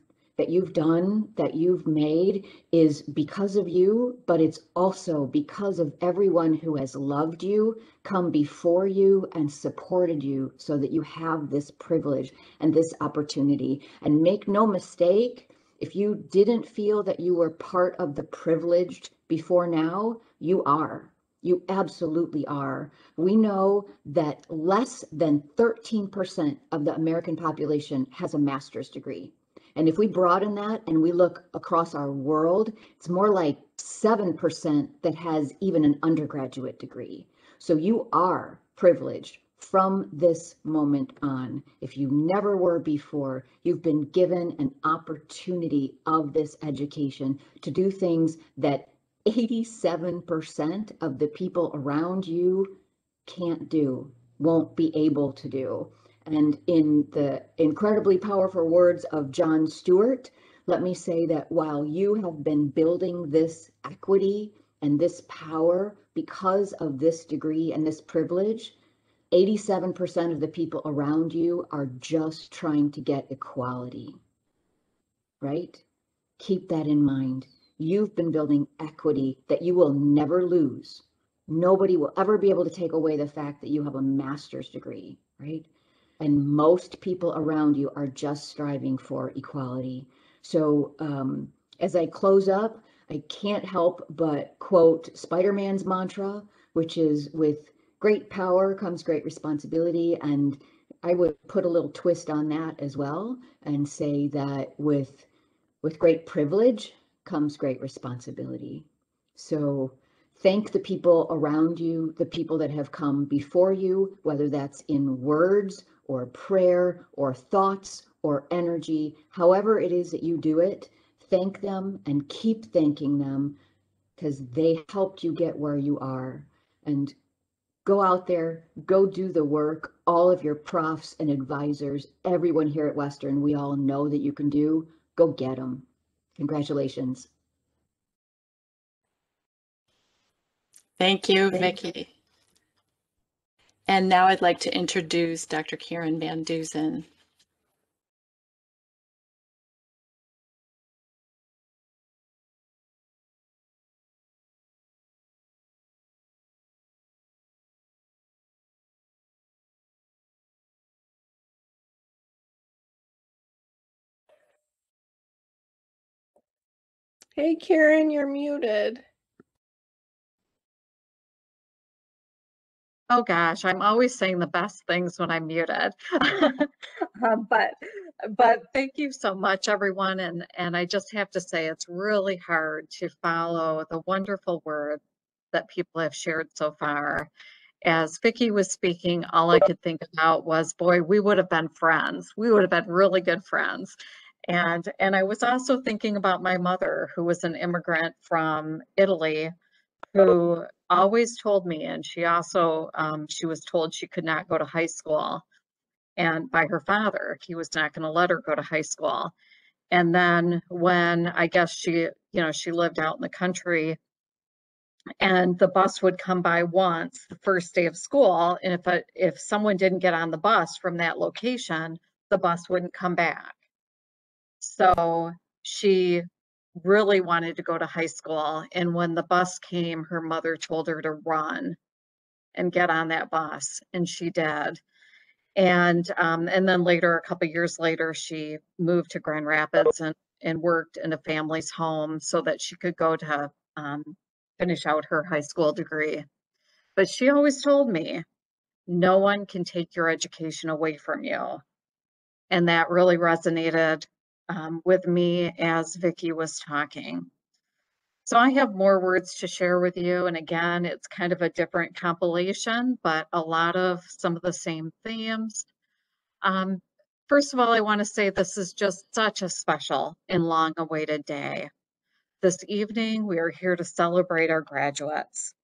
done, that you've made, is because of you, but it's also because of everyone who has loved you, come before you, and supported you so that you have this privilege and this opportunity. And make no mistake, if you didn't feel that you were part of the privileged before now, you are. You absolutely are. We know that less than 13% of the American population has a master's degree. And if we broaden that and we look across our world, it's more like 7% that has even an undergraduate degree. So you are privileged from this moment on. If you never were before, you've been given an opportunity of this education to do things that 87% of the people around you can't do, won't be able to do. And in the incredibly powerful words of John Stewart, let me say that while you have been building this equity and this power because of this degree and this privilege, 87% of the people around you are just trying to get equality, right? Keep that in mind. You've been building equity that you will never lose. Nobody will ever be able to take away the fact that you have a master's degree, right? And most people around you are just striving for equality. So as I close up, I can't help but quote Spider-Man's mantra, which is, with great power comes great responsibility. And I would put a little twist on that as well and say that with great privilege comes great responsibility. So thank the people around you, the people that have come before you, whether that's in words or prayer or thoughts or energy, however it is that you do it, thank them and keep thanking them because they helped you get where you are. And go out there, go do the work. All of your profs and advisors, everyone here at Western, we all know that you can do. Go get them. Congratulations.
Thank you, Vicki. And now I'd like to introduce Dr. Karen Van Dusen.
Hey, Karen, you're muted.
Oh gosh, I'm always saying the best things when I'm muted. But thank you so much, everyone. And I just have to say it's really hard to follow the wonderful word that people have shared so far. As Vicki was speaking, all I could think about was, boy, we would have been friends. We would have been really good friends. And I was also thinking about my mother, who was an immigrant from Italy, who always told me, and she also she was told she could not go to high school, and by her father, he was not going to let her go to high school. And then when I guess she lived out in the country, and the bus would come by once the first day of school, and if someone didn't get on the bus from that location, the bus wouldn't come back. So she really wanted to go to high school. And when the bus came, her mother told her to run and get on that bus. And she did. And then later, a couple years later, she moved to Grand Rapids and worked in a family's home so that she could go to finish out her high school degree. But she always told me, no one can take your education away from you. And that really resonated with me as Vicki was talking. So I have more words to share with you. And again, it's kind of a different compilation, but a lot of some of the same themes. First of all, I want to say this is just such a special and long awaited day. This evening, we are here to celebrate our graduates.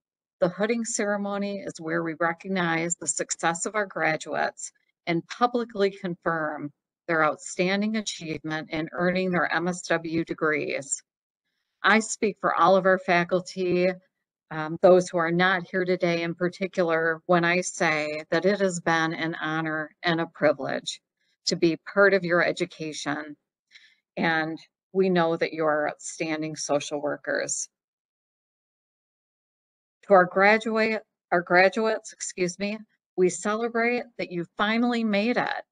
The hooding ceremony is where we recognize the success of our graduates and publicly confirm their outstanding achievement in earning their MSW degrees. I speak for all of our faculty, those who are not here today in particular, when I say that it has been an honor and a privilege to be part of your education. And we know that you are outstanding social workers. To our graduates, we celebrate that you finally made it.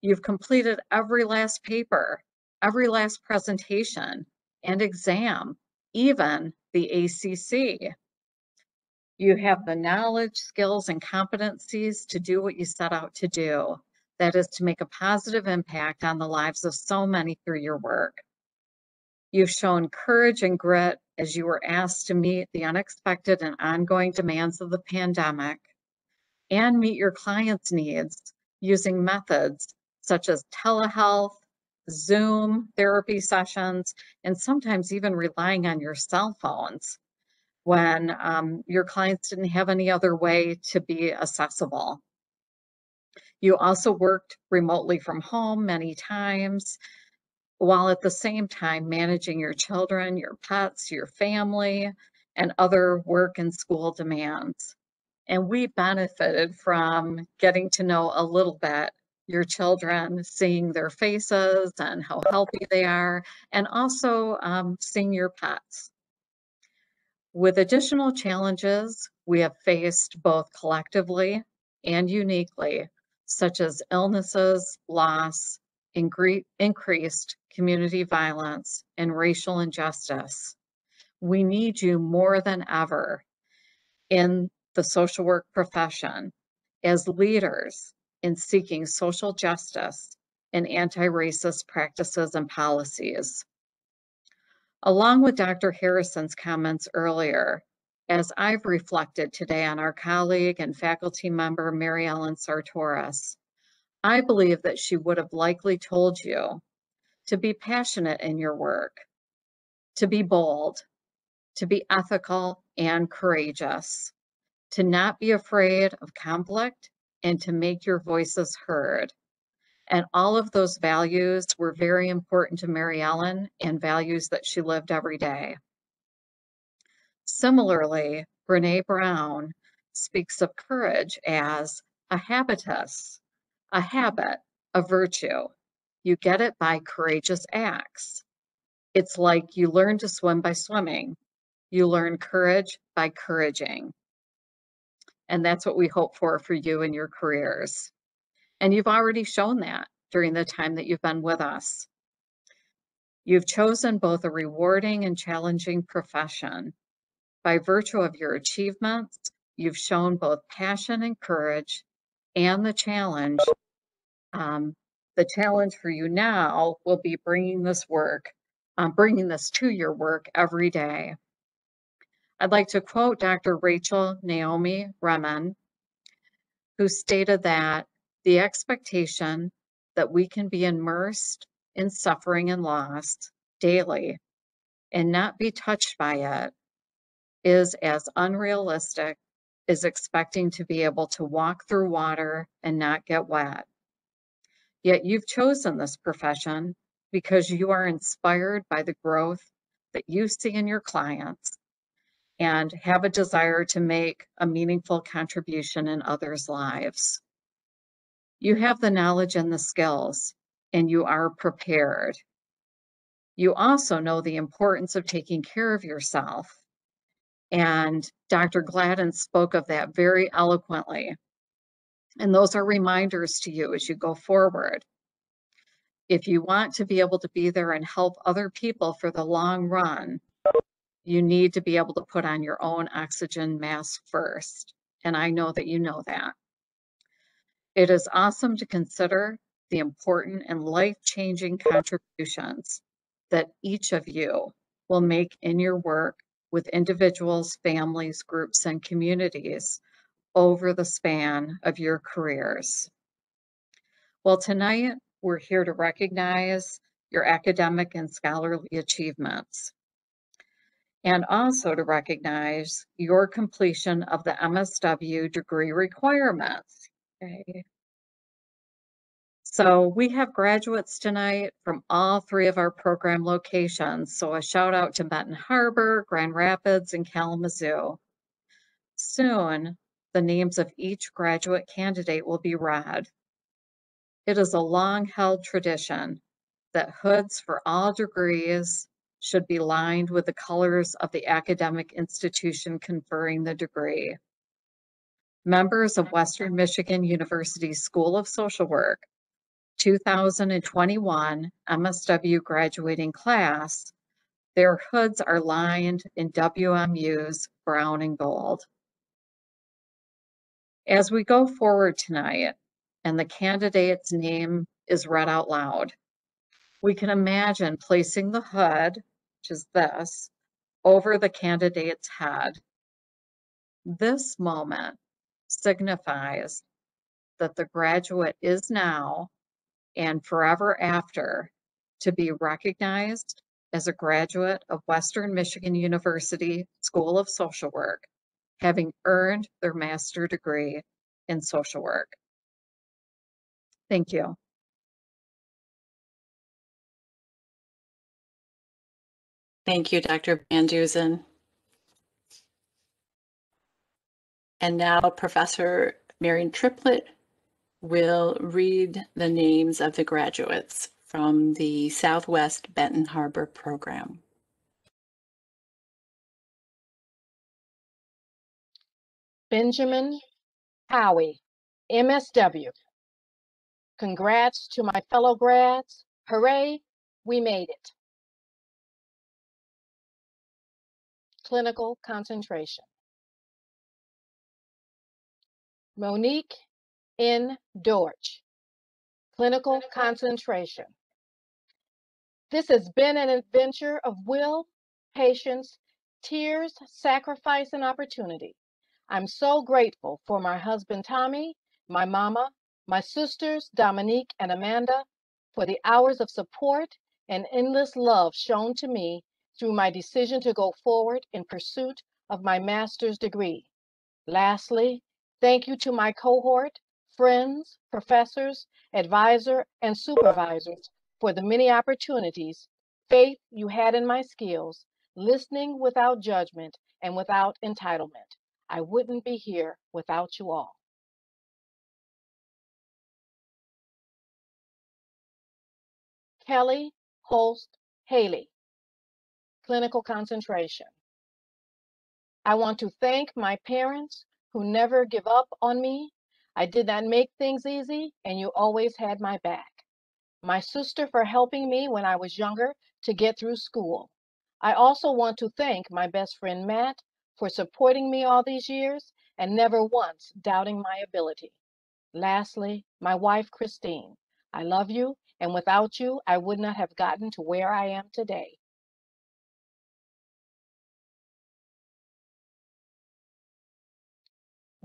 You've completed every last paper, every last presentation and exam, even the ACC. You have the knowledge, skills, and competencies to do what you set out to do. That is to make a positive impact on the lives of so many through your work. You've shown courage and grit as you were asked to meet the unexpected and ongoing demands of the pandemic and meet your clients' needs using methods such as telehealth, Zoom therapy sessions, and sometimes even relying on your cell phones when your clients didn't have any other way to be accessible. You also worked remotely from home many times, while at the same time managing your children, your pets, your family, and other work and school demands. And we benefited from getting to know a little bit your children, seeing their faces and how healthy they are, and also seeing your pets. With additional challenges we have faced both collectively and uniquely, such as illnesses, loss, increased community violence, and racial injustice. We need you more than ever in the social work profession as leaders in seeking social justice and anti-racist practices and policies. Along with Dr. Harrison's comments earlier, as I've reflected today on our colleague and faculty member, Mary Ellen Sartoris, I believe that she would have likely told you to be passionate in your work, to be bold, to be ethical and courageous, to not be afraid of conflict, and to make your voices heard. And all of those values were very important to Mary Ellen and values that she lived every day. Similarly, Brene Brown speaks of courage as a habitus, a habit, a virtue. You get it by courageous acts. It's like you learn to swim by swimming. You learn courage by couraging. And that's what we hope for you in your careers. And you've already shown that during the time that you've been with us. You've chosen both a rewarding and challenging profession. By virtue of your achievements, you've shown both passion and courage, and the challenge. The challenge for you now will be bringing this to your work every day. I'd like to quote Dr. Rachel Naomi Remen, who stated that the expectation that we can be immersed in suffering and loss daily and not be touched by it is as unrealistic as expecting to be able to walk through water and not get wet. Yet you've chosen this profession because you are inspired by the growth that you see in your clients and have a desire to make a meaningful contribution in others' lives. You have the knowledge and the skills, and you are prepared. You also know the importance of taking care of yourself. And Dr. Gladden spoke of that very eloquently. And those are reminders to you as you go forward. If you want to be able to be there and help other people for the long run, you need to be able to put on your own oxygen mask first. And I know that you know that. It is awesome to consider the important and life-changing contributions that each of you will make in your work with individuals, families, groups, and communities over the span of your careers. Well, tonight we're here to recognize your academic and scholarly achievements, and also to recognize your completion of the MSW degree requirements. Okay. So we have graduates tonight from all three of our program locations. So a shout out to Benton Harbor, Grand Rapids, and Kalamazoo. Soon, the names of each graduate candidate will be read. It is a long-held tradition that hoods for all degrees should be lined with the colors of the academic institution conferring the degree. Members of Western Michigan University School of Social Work 2021 MSW graduating class, their hoods are lined in WMU's brown and gold. As we go forward tonight and the candidate's name is read out loud, we can imagine placing the hood, which is this, over the candidate's head. This moment signifies that the graduate is now and forever after to be recognized as a graduate of Western Michigan University School of Social Work, having earned their master's degree in social work. Thank you.
Thank you, Dr. Van Dusen. And now Professor Marion Triplett will read the names of the graduates from the Southwest Benton Harbor program.
Benjamin Howie, MSW. Congrats to my fellow grads. Hooray, we made it. Clinical concentration. Monique N. Dorch, clinical concentration. This has been an adventure of will, patience, tears, sacrifice, and opportunity. I'm so grateful for my husband, Tommy, my mama, my sisters, Dominique and Amanda, for the hours of support and endless love shown to me through my decision to go forward in pursuit of my master's degree. Lastly, thank you to my cohort, friends, professors, advisor, and supervisors for the many opportunities, faith you had in my skills, listening without judgment and without entitlement. I wouldn't be here without you all. Kelly Holst Haley, clinical concentration. I want to thank my parents who never give up on me. I did not make things easy, and you always had my back. My sister for helping me when I was younger to get through school. I also want to thank my best friend Matt for supporting me all these years and never once doubting my ability. Lastly, my wife Christine. I love you, and without you, I would not have gotten to where I am today.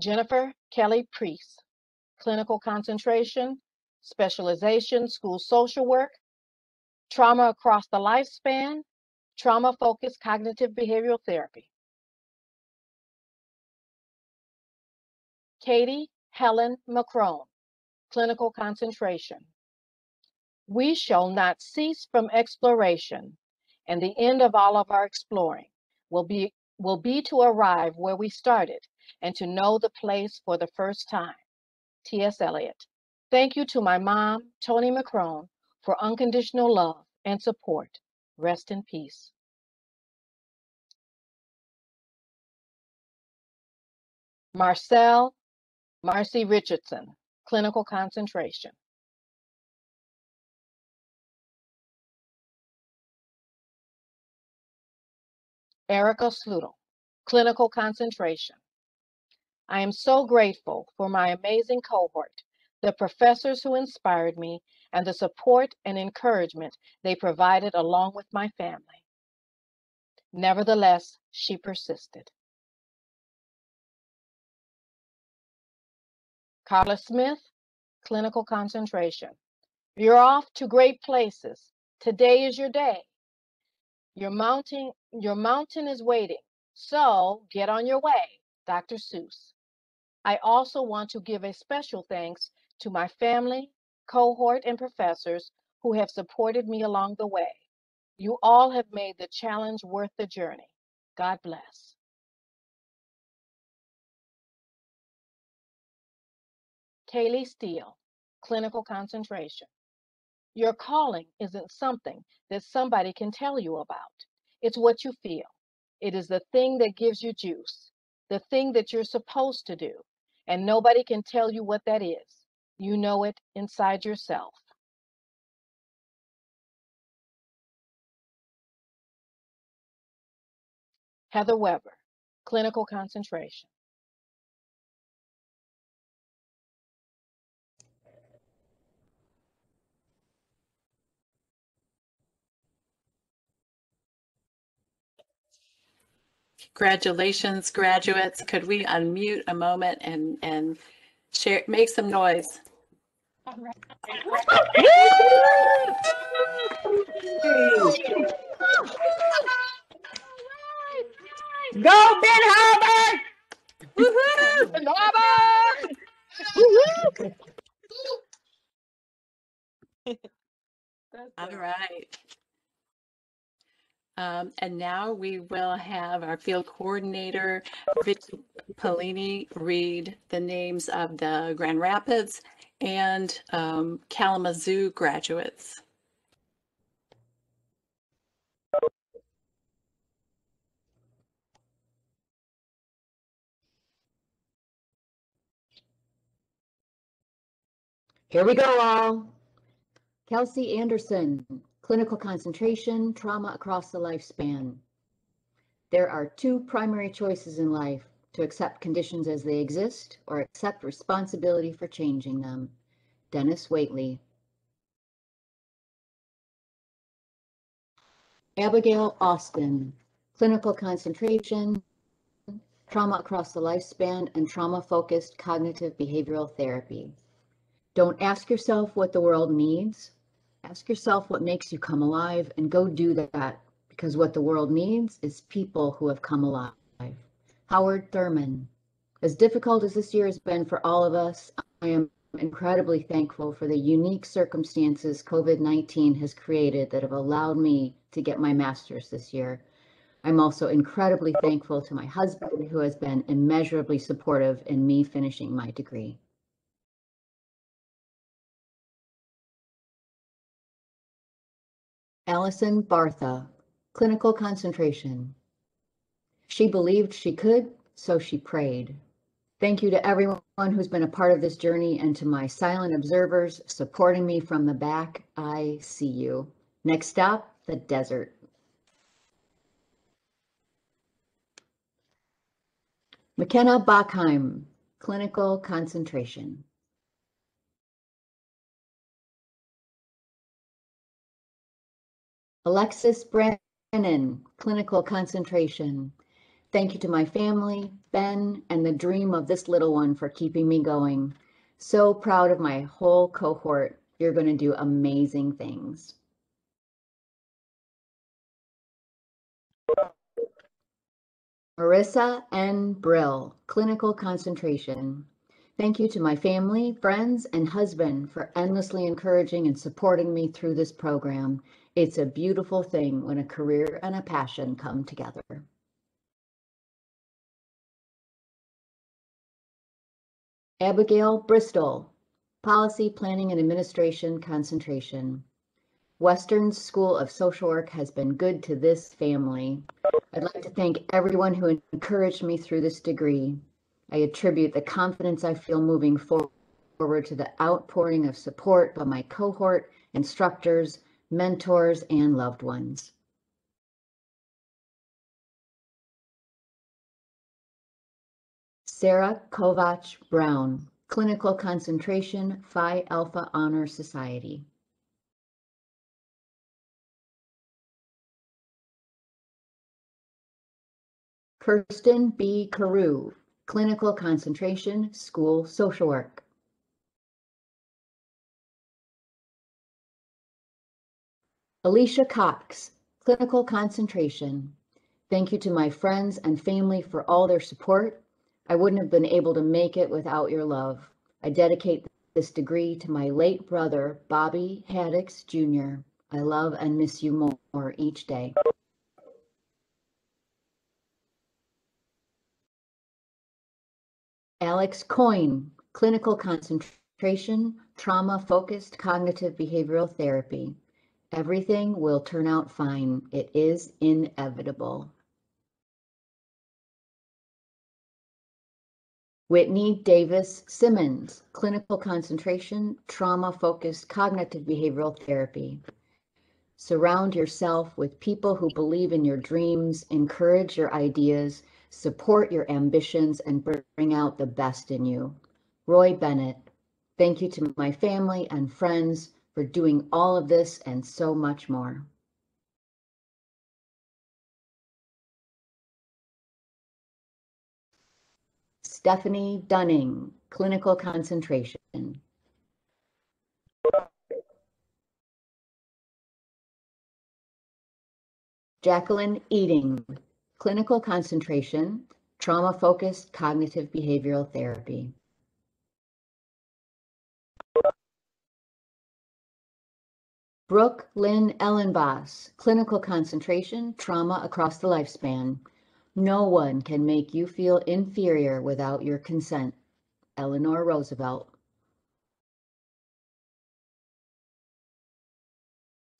Jennifer Kelly Priest, clinical concentration, specialization, school social work, trauma across the lifespan, trauma-focused cognitive behavioral therapy. Katie Helen McCrone, clinical concentration. We shall not cease from exploration, and the end of all of our exploring will be to arrive where we started and to know the place for the first time. T.S. Eliot. Thank you to my mom, Toni McCrone, for unconditional love and support. Rest in peace. Marcy Richardson, clinical concentration. Erica Sludel, clinical concentration. I am so grateful for my amazing cohort, the professors who inspired me, and the support and encouragement they provided along with my family. Nevertheless, she persisted. Carla Smith, clinical concentration. You're off to great places. Today is your day. Your mountain is waiting. So get on your way, Dr. Seuss. I also want to give a special thanks to my family, cohort, and professors who have supported me along the way. You all have made the challenge worth the journey. God bless. Kaylee Steele, clinical concentration. Your calling isn't something that somebody can tell you about. It's what you feel. It is the thing that gives you juice, the thing that you're supposed to do, and nobody can tell you what that is. You know it inside yourself. Heather Weber, clinical concentration.
Congratulations, graduates. Could we unmute a moment and share, make some noise?
All right.
Go, Ben Harvard!
Woohoo! All right. And now we will have our field coordinator, Vicky Polini, read the names of the Grand Rapids and Kalamazoo graduates.
Here we go, all. Kelsey Anderson, clinical concentration, trauma across the lifespan. There are two primary choices in life: to accept conditions as they exist or accept responsibility for changing them. Dennis Waitley. Abigail Austin, clinical concentration, trauma across the lifespan, and trauma-focused cognitive behavioral therapy. Don't ask yourself what the world needs. Ask yourself what makes you come alive and go do that, because what the world needs is people who have come alive. Howard Thurman. As difficult as this year has been for all of us, I am incredibly thankful for the unique circumstances COVID-19 has created that have allowed me to get my master's this year. I'm also incredibly thankful to my husband, who has been immeasurably supportive in me finishing my degree. Allison Bartha, clinical concentration. She believed she could, so she prayed. Thank you to everyone who's been a part of this journey, and to my silent observers supporting me from the back. I see you. Next stop, the desert. McKenna Bachheim, clinical concentration. Alexis Brennan, clinical concentration. Thank you to my family, Ben, and the dream of this little one for keeping me going. So proud of my whole cohort. You're going to do amazing things. Marissa N. Brill, clinical concentration. Thank you to my family, friends, and husband for endlessly encouraging and supporting me through this program. It's a beautiful thing when a career and a passion come together. Abigail Bristol, policy, planning, and administration concentration. Western School of Social Work has been good to this family. I'd like to thank everyone who encouraged me through this degree. I attribute the confidence I feel moving forward to the outpouring of support by my cohort, instructors, mentors, and loved ones. Sarah Kovach Brown, clinical concentration, Phi Alpha Honor Society. Kirsten B. Carew, clinical concentration, school social work. Alicia Cox, clinical concentration. Thank you to my friends and family for all their support. I wouldn't have been able to make it without your love. I dedicate this degree to my late brother, Bobby Haddix Jr. I love and miss you more each day. Alex Coyne, clinical concentration, trauma-focused cognitive behavioral therapy. Everything will turn out fine. It is inevitable. Whitney Davis Simmons, clinical concentration, trauma-focused cognitive behavioral therapy. Surround yourself with people who believe in your dreams, encourage your ideas, support your ambitions, and bring out the best in you. Roy Bennett, thank you to my family and friends for doing all of this and so much more. Stephanie Dunning, clinical concentration. Jacqueline Eating, clinical concentration, trauma-focused cognitive behavioral therapy. Brooke Lynn Ellenboss, clinical concentration, trauma across the lifespan. No one can make you feel inferior without your consent. Eleanor Roosevelt.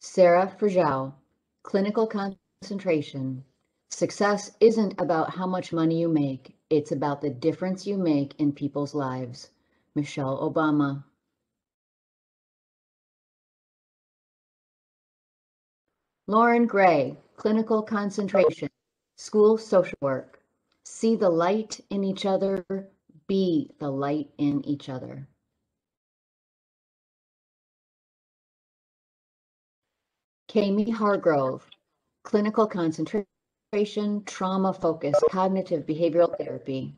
Sarah Frajau, clinical concentration. Success isn't about how much money you make. It's about the difference you make in people's lives. Michelle Obama. Lauren Gray, clinical concentration, school social work. See the light in each other, be the light in each other. Kami Hargrove, clinical concentration, trauma-focused cognitive behavioral therapy.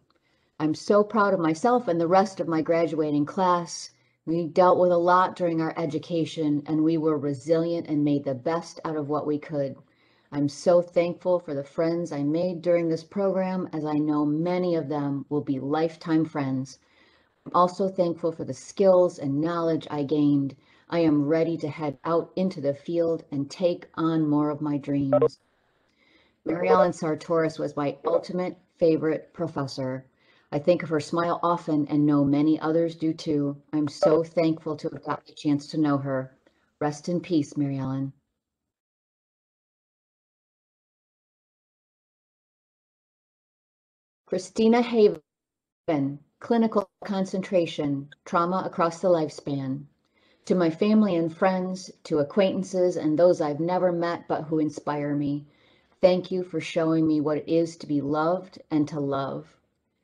I'm so proud of myself and the rest of my graduating class. We dealt with a lot during our education, and we were resilient and made the best out of what we could. I'm so thankful for the friends I made during this program, as I know many of them will be lifetime friends. I'm also thankful for the skills and knowledge I gained. I am ready to head out into the field and take on more of my dreams. Mary Ellen Sartoris was my ultimate favorite professor. I think of her smile often and know many others do too. I'm so thankful to have got the chance to know her. Rest in peace, Mary Ellen. Christina Haven, clinical concentration, trauma across the lifespan. To my family and friends, to acquaintances and those I've never met but who inspire me, thank you for showing me what it is to be loved and to love.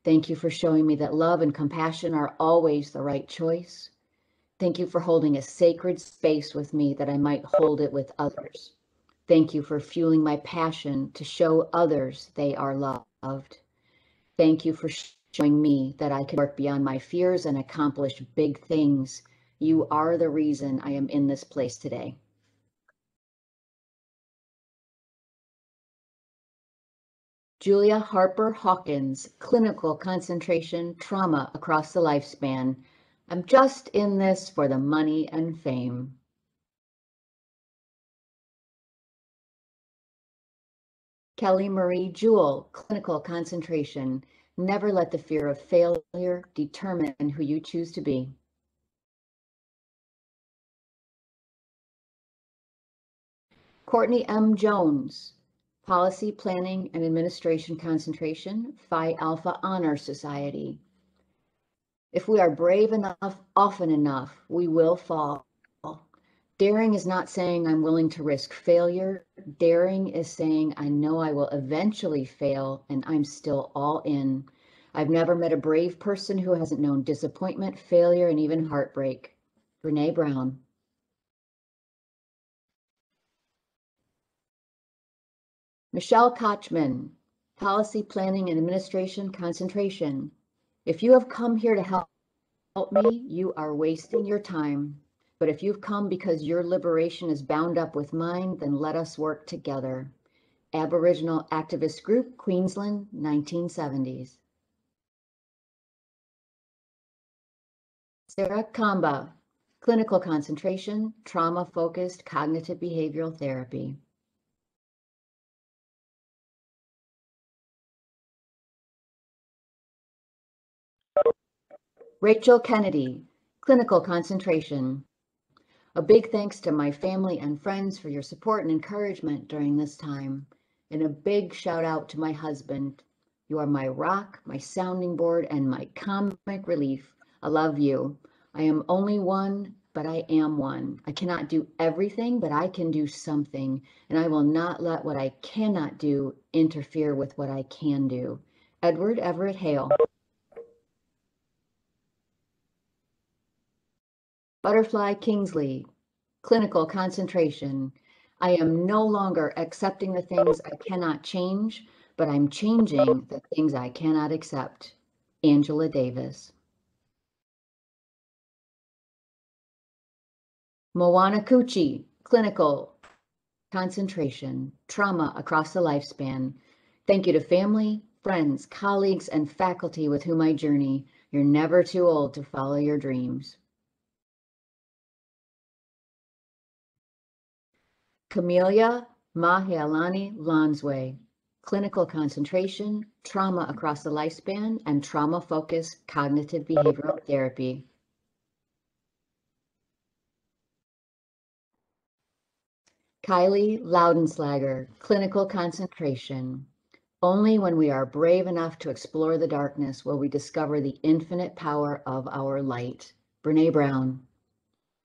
Thank you for showing me that love and compassion are always the right choice. Thank you for holding a sacred space with me that I might hold it with others. Thank you for fueling my passion to show others they are loved. Thank you for showing me that I can work beyond my fears and accomplish big things. You are the reason I am in this place today. Julia Harper Hawkins, clinical concentration, trauma across the lifespan. I'm just in this for the money and fame. Kelly Marie Jewell, clinical concentration. Never let the fear of failure determine who you choose to be. Courtney M. Jones, policy, planning, and administration concentration, Phi Alpha Honor Society. If we are brave enough, often enough, we will fall. Daring is not saying I'm willing to risk failure. Daring is saying I know I will eventually fail and I'm still all in. I've never met a brave person who hasn't known disappointment, failure, and even heartbreak. Brene Brown. Michelle Kochman, policy, planning, and administration concentration. If you have come here to help me, you are wasting your time. But if you've come because your liberation is bound up with mine, then let us work together. Aboriginal Activist Group, Queensland, 1970s. Sarah Kamba, clinical concentration, trauma-focused cognitive behavioral therapy. Rachel Kennedy, clinical concentration. A big thanks to my family and friends for your support and encouragement during this time. And a big shout out to my husband. You are my rock, my sounding board, and my comic relief. I love you. I am only one, but I am one. I cannot do everything, but I can do something. And I will not let what I cannot do interfere with what I can do. Edward Everett Hale. Butterfly Kingsley, clinical concentration. I am no longer accepting the things I cannot change, but I'm changing the things I cannot accept. Angela Davis. Moana Cucci, clinical concentration, trauma across the lifespan. Thank you to family, friends, colleagues, and faculty with whom I journey. You're never too old to follow your dreams. Camelia Mahealani Lonsway, clinical concentration, trauma across the lifespan, and trauma-focused cognitive behavioral therapy. Kylie Loudenslager, clinical concentration. Only when we are brave enough to explore the darkness will we discover the infinite power of our light. Brene Brown.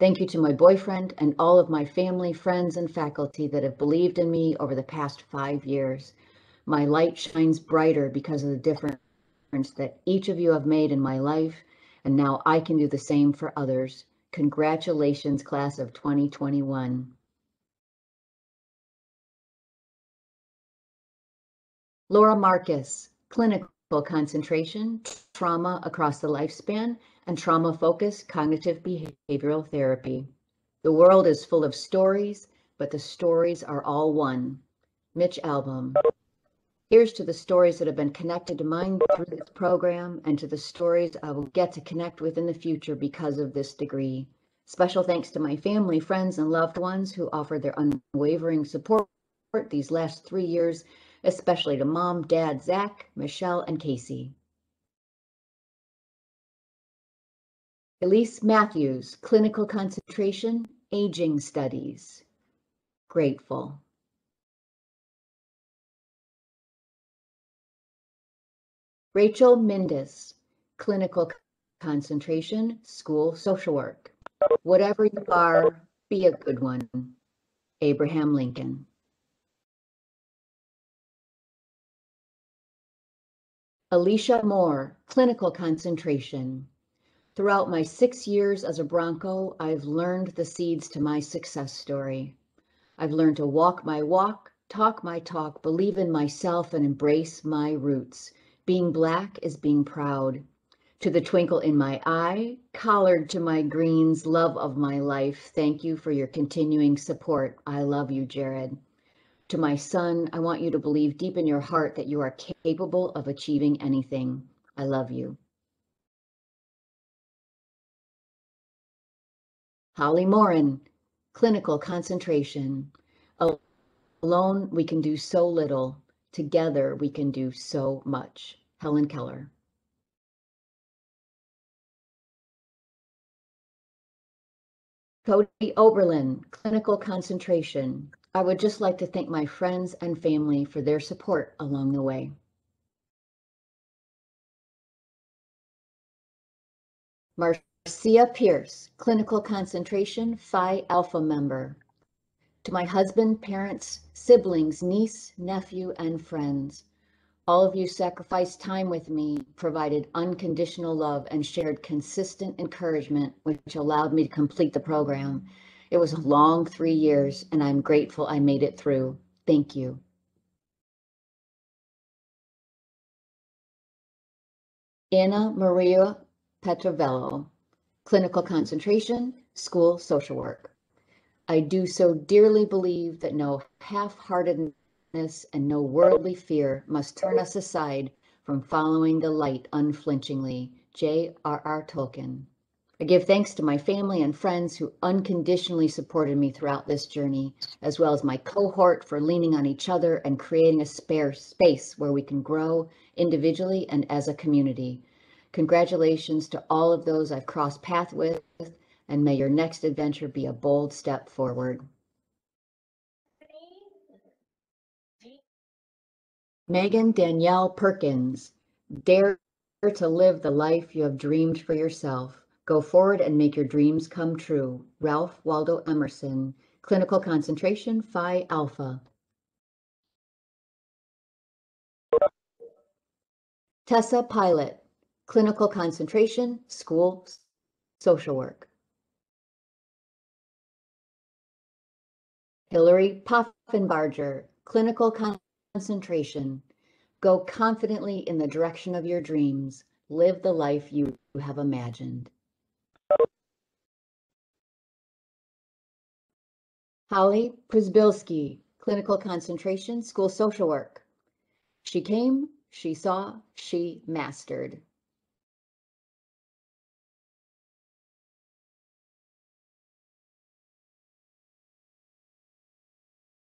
Thank you to my boyfriend and all of my family, friends, and faculty that have believed in me over the past 5 years. My light shines brighter because of the difference that each of you have made in my life, and now I can do the same for others. Congratulations, class of 2021. Laura Marcus, clinical concentration, trauma across the lifespan, and trauma-focused cognitive behavioral therapy. The world is full of stories, but the stories are all one. Mitch Album. Here's to the stories that have been connected to mine through this program and to the stories I will get to connect with in the future because of this degree. Special thanks to my family, friends, and loved ones who offered their unwavering support these last 3 years, especially to Mom, Dad, Zach, Michelle, and Casey. Elise Matthews, clinical concentration, aging studies. Grateful. Rachel Mindus, clinical concentration, school social work. Whatever you are, be a good one. Abraham Lincoln. Alicia Moore, clinical concentration. Throughout my 6 years as a Bronco, I've learned the seeds to my success story. I've learned to walk my walk, talk my talk, believe in myself, and embrace my roots. Being Black is being proud. To the twinkle in my eye, collared to my greens, love of my life, thank you for your continuing support. I love you, Jared. To my son, I want you to believe deep in your heart that you are capable of achieving anything. I love you. Holly Morin, clinical concentration. Alone, we can do so little. Together, we can do so much. Helen Keller. Cody Oberlin, clinical concentration. I would just like to thank my friends and family for their support along the way. Marcia Pierce, clinical concentration, Phi Alpha member. To my husband, parents, siblings, niece, nephew, and friends. All of you sacrificed time with me, provided unconditional love, and shared consistent encouragement, which allowed me to complete the program. It was a long 3 years, and I'm grateful I made it through. Thank you. Anna Maria Petrovello, clinical concentration, school social work. I do so dearly believe that no half-heartedness and no worldly fear must turn us aside from following the light unflinchingly. J.R.R. Tolkien. I give thanks to my family and friends who unconditionally supported me throughout this journey, as well as my cohort for leaning on each other and creating a spare space where we can grow individually and as a community. Congratulations to all of those I've crossed paths with, and may your next adventure be a bold step forward. Megan Danielle Perkins, dare to live the life you have dreamed for yourself. Go forward and make your dreams come true. Ralph Waldo Emerson, clinical concentration, Phi Alpha. Tessa Pilot, clinical concentration, school social work. Hillary Poffenbarger, clinical concentration. Go confidently in the direction of your dreams. Live the life you have imagined. Holly Przybylski, clinical concentration, school social work. She came, she saw, she mastered.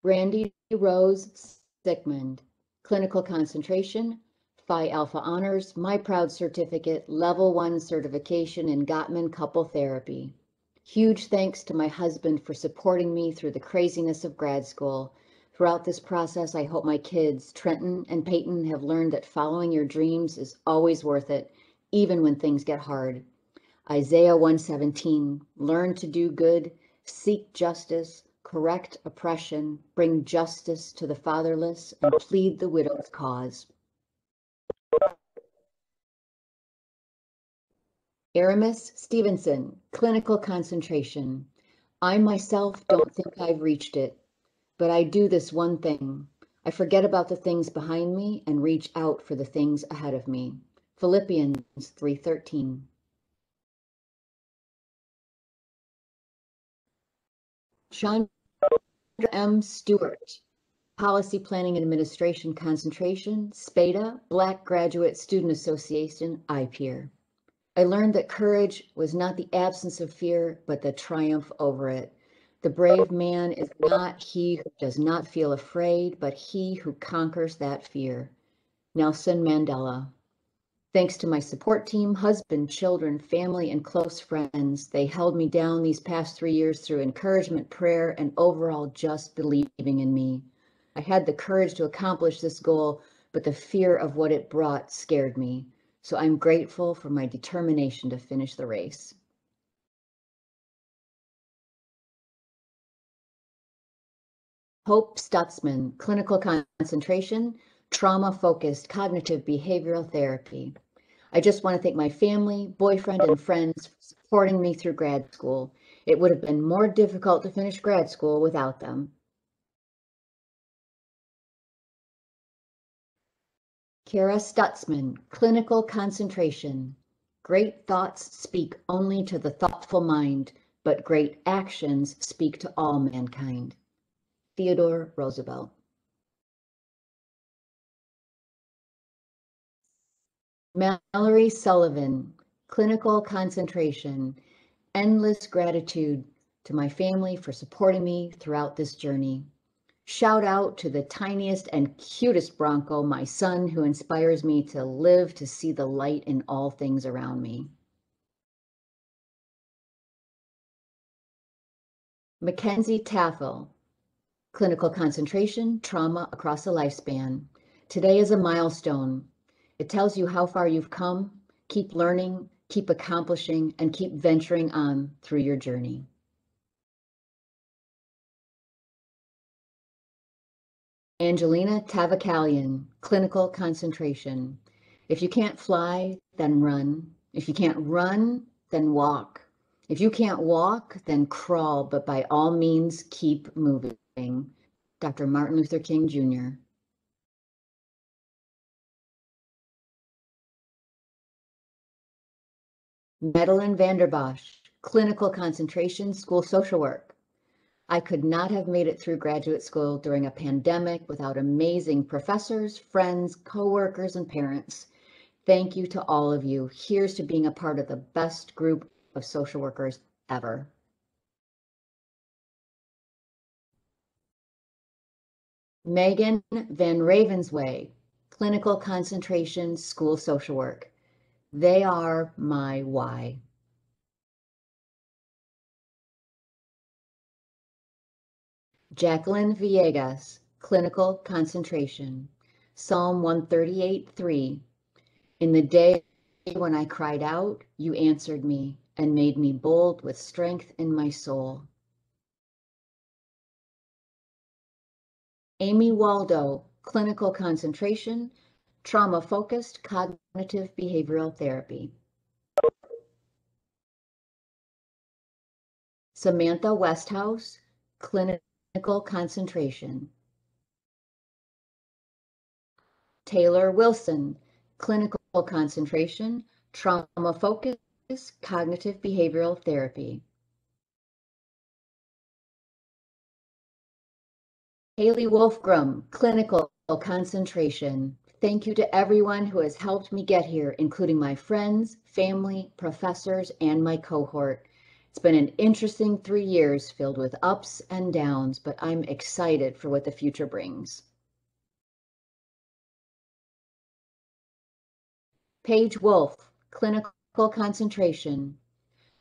Randy Rose Sickmund, clinical concentration, Phi Alpha honors, my proud certificate, level 1 certification in Gottman couple therapy. Huge thanks to my husband for supporting me through the craziness of grad school. Throughout this process, I hope my kids, Trenton and Peyton, have learned that following your dreams is always worth it, even when things get hard. Isaiah 1:17, learn to do good, seek justice, correct oppression, bring justice to the fatherless, and plead the widow's cause. Aramis Stevenson, clinical concentration. I myself don't think I've reached it, but I do this one thing. I forget about the things behind me and reach out for the things ahead of me. Philippians 3:13. Chandra M. Stewart, Policy Planning and Administration Concentration, SPADA, Black Graduate Student Association, IPEER. I learned that courage was not the absence of fear, but the triumph over it. The brave man is not he who does not feel afraid, but he who conquers that fear. Nelson Mandela. Thanks to my support team, husband, children, family, and close friends, they held me down these past 3 years through encouragement, prayer, and overall just believing in me. I had the courage to accomplish this goal, but the fear of what it brought scared me. So I'm grateful for my determination to finish the race. Hope Stutzman, Clinical Concentration, Trauma-Focused Cognitive Behavioral Therapy. I just want to thank my family, boyfriend, and friends for supporting me through grad school. It would have been more difficult to finish grad school without them. Kara Stutzman, Clinical Concentration. Great thoughts speak only to the thoughtful mind, but great actions speak to all mankind. Theodore Roosevelt. Mallory Sullivan, Clinical Concentration. Endless gratitude to my family for supporting me throughout this journey. Shout out to the tiniest and cutest Bronco, my son, who inspires me to live to see the light in all things around me. Mackenzie Taffel, Clinical Concentration, Trauma Across a Lifespan. Today is a milestone. It tells you how far you've come. Keep learning, keep accomplishing, and keep venturing on through your journey. Angelina Tavakalian, Clinical Concentration. If you can't fly, then run. If you can't run, then walk. If you can't walk, then crawl, but by all means, keep moving. Dr. Martin Luther King, Jr. Madeline Vanderbosch, Clinical Concentration, School Social Work. I could not have made it through graduate school during a pandemic without amazing professors, friends, coworkers, and parents. Thank you to all of you. Here's to being a part of the best group of social workers ever. Megan Van Ravensway, Clinical Concentration, School Social Work. They are my why. Jacqueline Villegas, Clinical Concentration. Psalm 138:3. In the day when I cried out, you answered me and made me bold with strength in my soul. Amy Waldo, Clinical Concentration, Trauma-Focused Cognitive Behavioral Therapy. Samantha Westhouse, Clinical Concentration. Taylor Wilson, Clinical Concentration, Trauma-Focused Cognitive Behavioral Therapy. Haley Wolfgram, Clinical Concentration. Thank you to everyone who has helped me get here, including my friends, family, professors, and my cohort. It's been an interesting 3 years filled with ups and downs, but I'm excited for what the future brings. Paige Wolf, Clinical Concentration.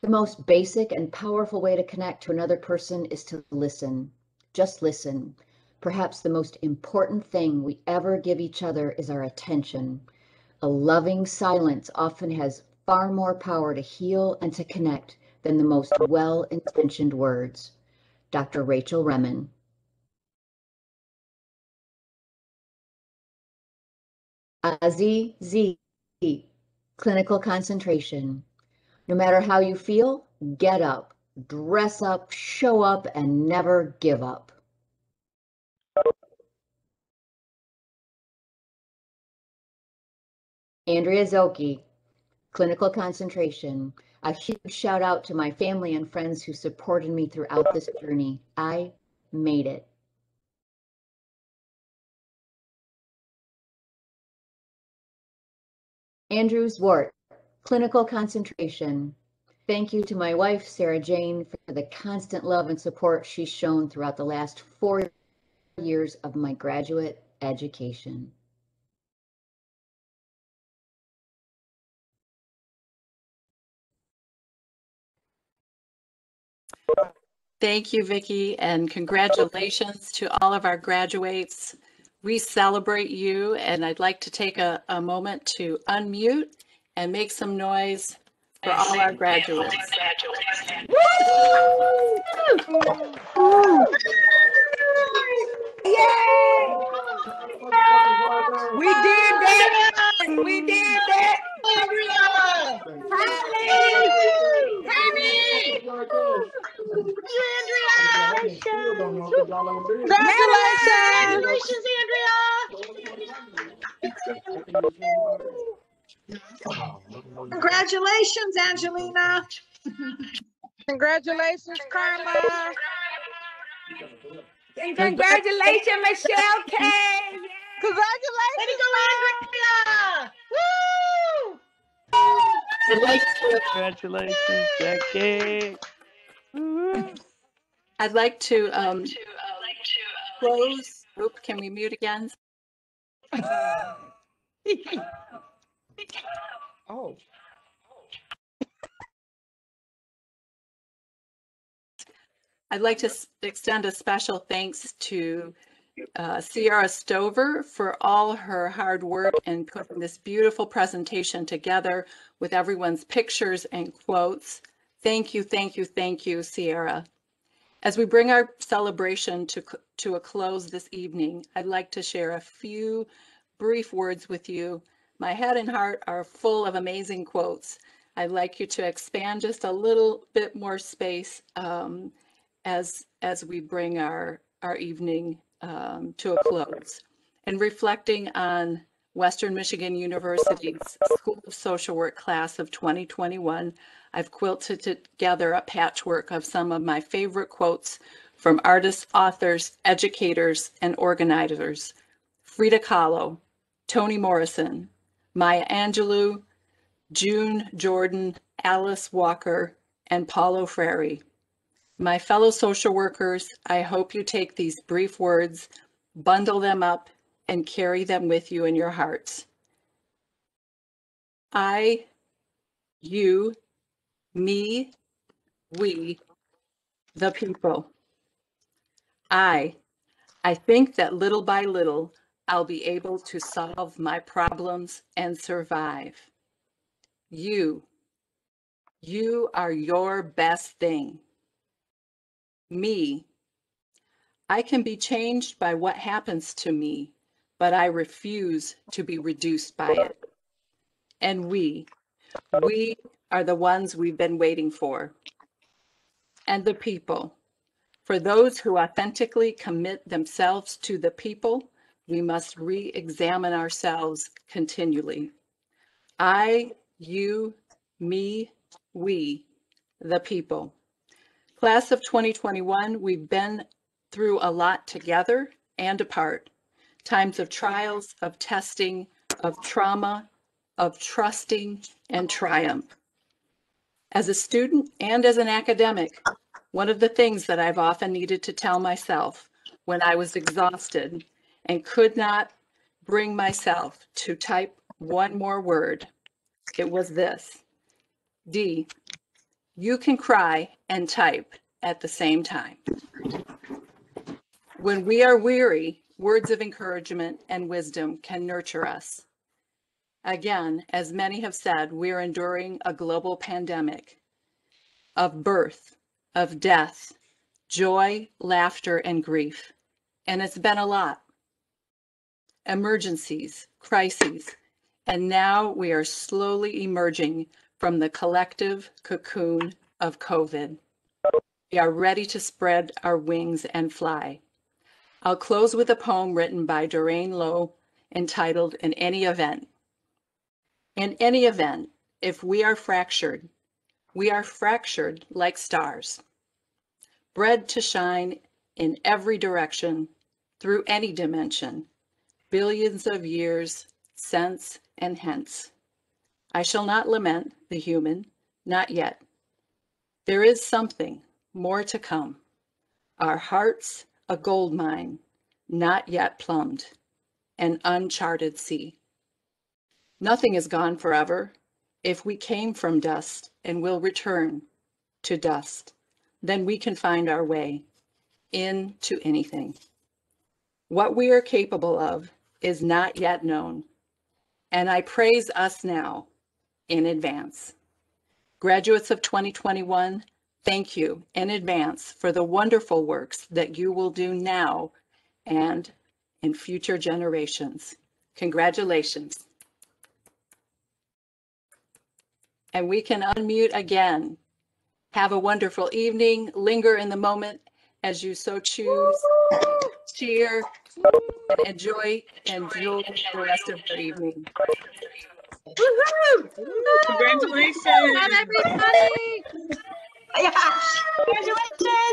The most basic and powerful way to connect to another person is to listen. Just listen. Perhaps the most important thing we ever give each other is our attention. A loving silence often has far more power to heal and to connect than the most well-intentioned words. Dr. Rachel Remen. Aziz Z, Clinical Concentration. No matter how you feel, get up, dress up, show up, and never give up. Andrea Zoki, clinical concentration. A huge shout out to my family and friends who supported me throughout this journey. I made it. Andrews Wart, clinical concentration. Thank you to my wife, Sarah Jane, for the constant love and support she's shown throughout the last 4 years of my graduate education.
Thank you, Vicki, and congratulations to all of our graduates. We celebrate you, and I'd like to take a moment to unmute and make some noise for all our graduates.
Yay! We did that! We did that! Andrea! Hi, ladies! Hi,
Congratulations!
Congratulations, Angelina!
Congratulations, Karma!
And congratulations, Michelle K!
Congratulations, Andrea! Woo!
Congratulations, Jackie.
I'd like to close. Oops, can we mute again?
Oh.
I'd like to extend a special thanks to Sierra Stover for all her hard work in putting this beautiful presentation together with everyone's pictures and quotes. Thank you, thank you, thank you, Sierra. As we bring our celebration to a close this evening, I'd like to share a few brief words with you. My head and heart are full of amazing quotes. I'd like you to expand just a little bit more space as we bring our evening to a close. And reflecting on Western Michigan University's School of Social Work class of 2021, I've quilted together a patchwork of some of my favorite quotes from artists, authors, educators, and organizers. Frida Kahlo, Toni Morrison, Maya Angelou, June Jordan, Alice Walker, and Paulo Freire. My fellow social workers, I hope you take these brief words, bundle them up, and carry them with you in your hearts. I, you, me, we, the people. I think that little by little, I'll be able to solve my problems and survive. You are your best thing. Me, I can be changed by what happens to me, but I refuse to be reduced by it. And we are the ones we've been waiting for. And the people, for those who authentically commit themselves to the people, we must re-examine ourselves continually. I, you, me, we, the people. Class of 2021, we've been through a lot together and apart. Times of trials, of testing, of trauma, of trusting and triumph. As a student and as an academic, one of the things that I've often needed to tell myself when I was exhausted and could not bring myself to type one more word, it was this: D, you can cry and type at the same time. When we are weary, words of encouragement and wisdom can nurture us. Again, as many have said, we're enduring a global pandemic of birth, of death, joy, laughter, and grief. And it's been a lot. Emergencies, crises, and now we are slowly emerging from the collective cocoon of COVID. We are ready to spread our wings and fly. I'll close with a poem written by Doreen Lowe entitled In Any Event. In any event, if we are fractured like stars, bred to shine in every direction, through any dimension, billions of years, since and hence. I shall not lament the human, not yet. There is something more to come. Our hearts a gold mine, not yet plumbed, an uncharted sea. Nothing is gone forever. If we came from dust and will return to dust, then we can find our way into anything. What we are capable of is not yet known, and I praise us now in advance. Graduates of 2021, thank you in advance for the wonderful works that you will do now and in future generations. Congratulations. And we can unmute again. Have a wonderful evening. Linger in the moment as you so choose. Cheer and enjoy the rest of your evening.
Woohoo! Congratulations.
Not everybody.
Yeah. Congratulations.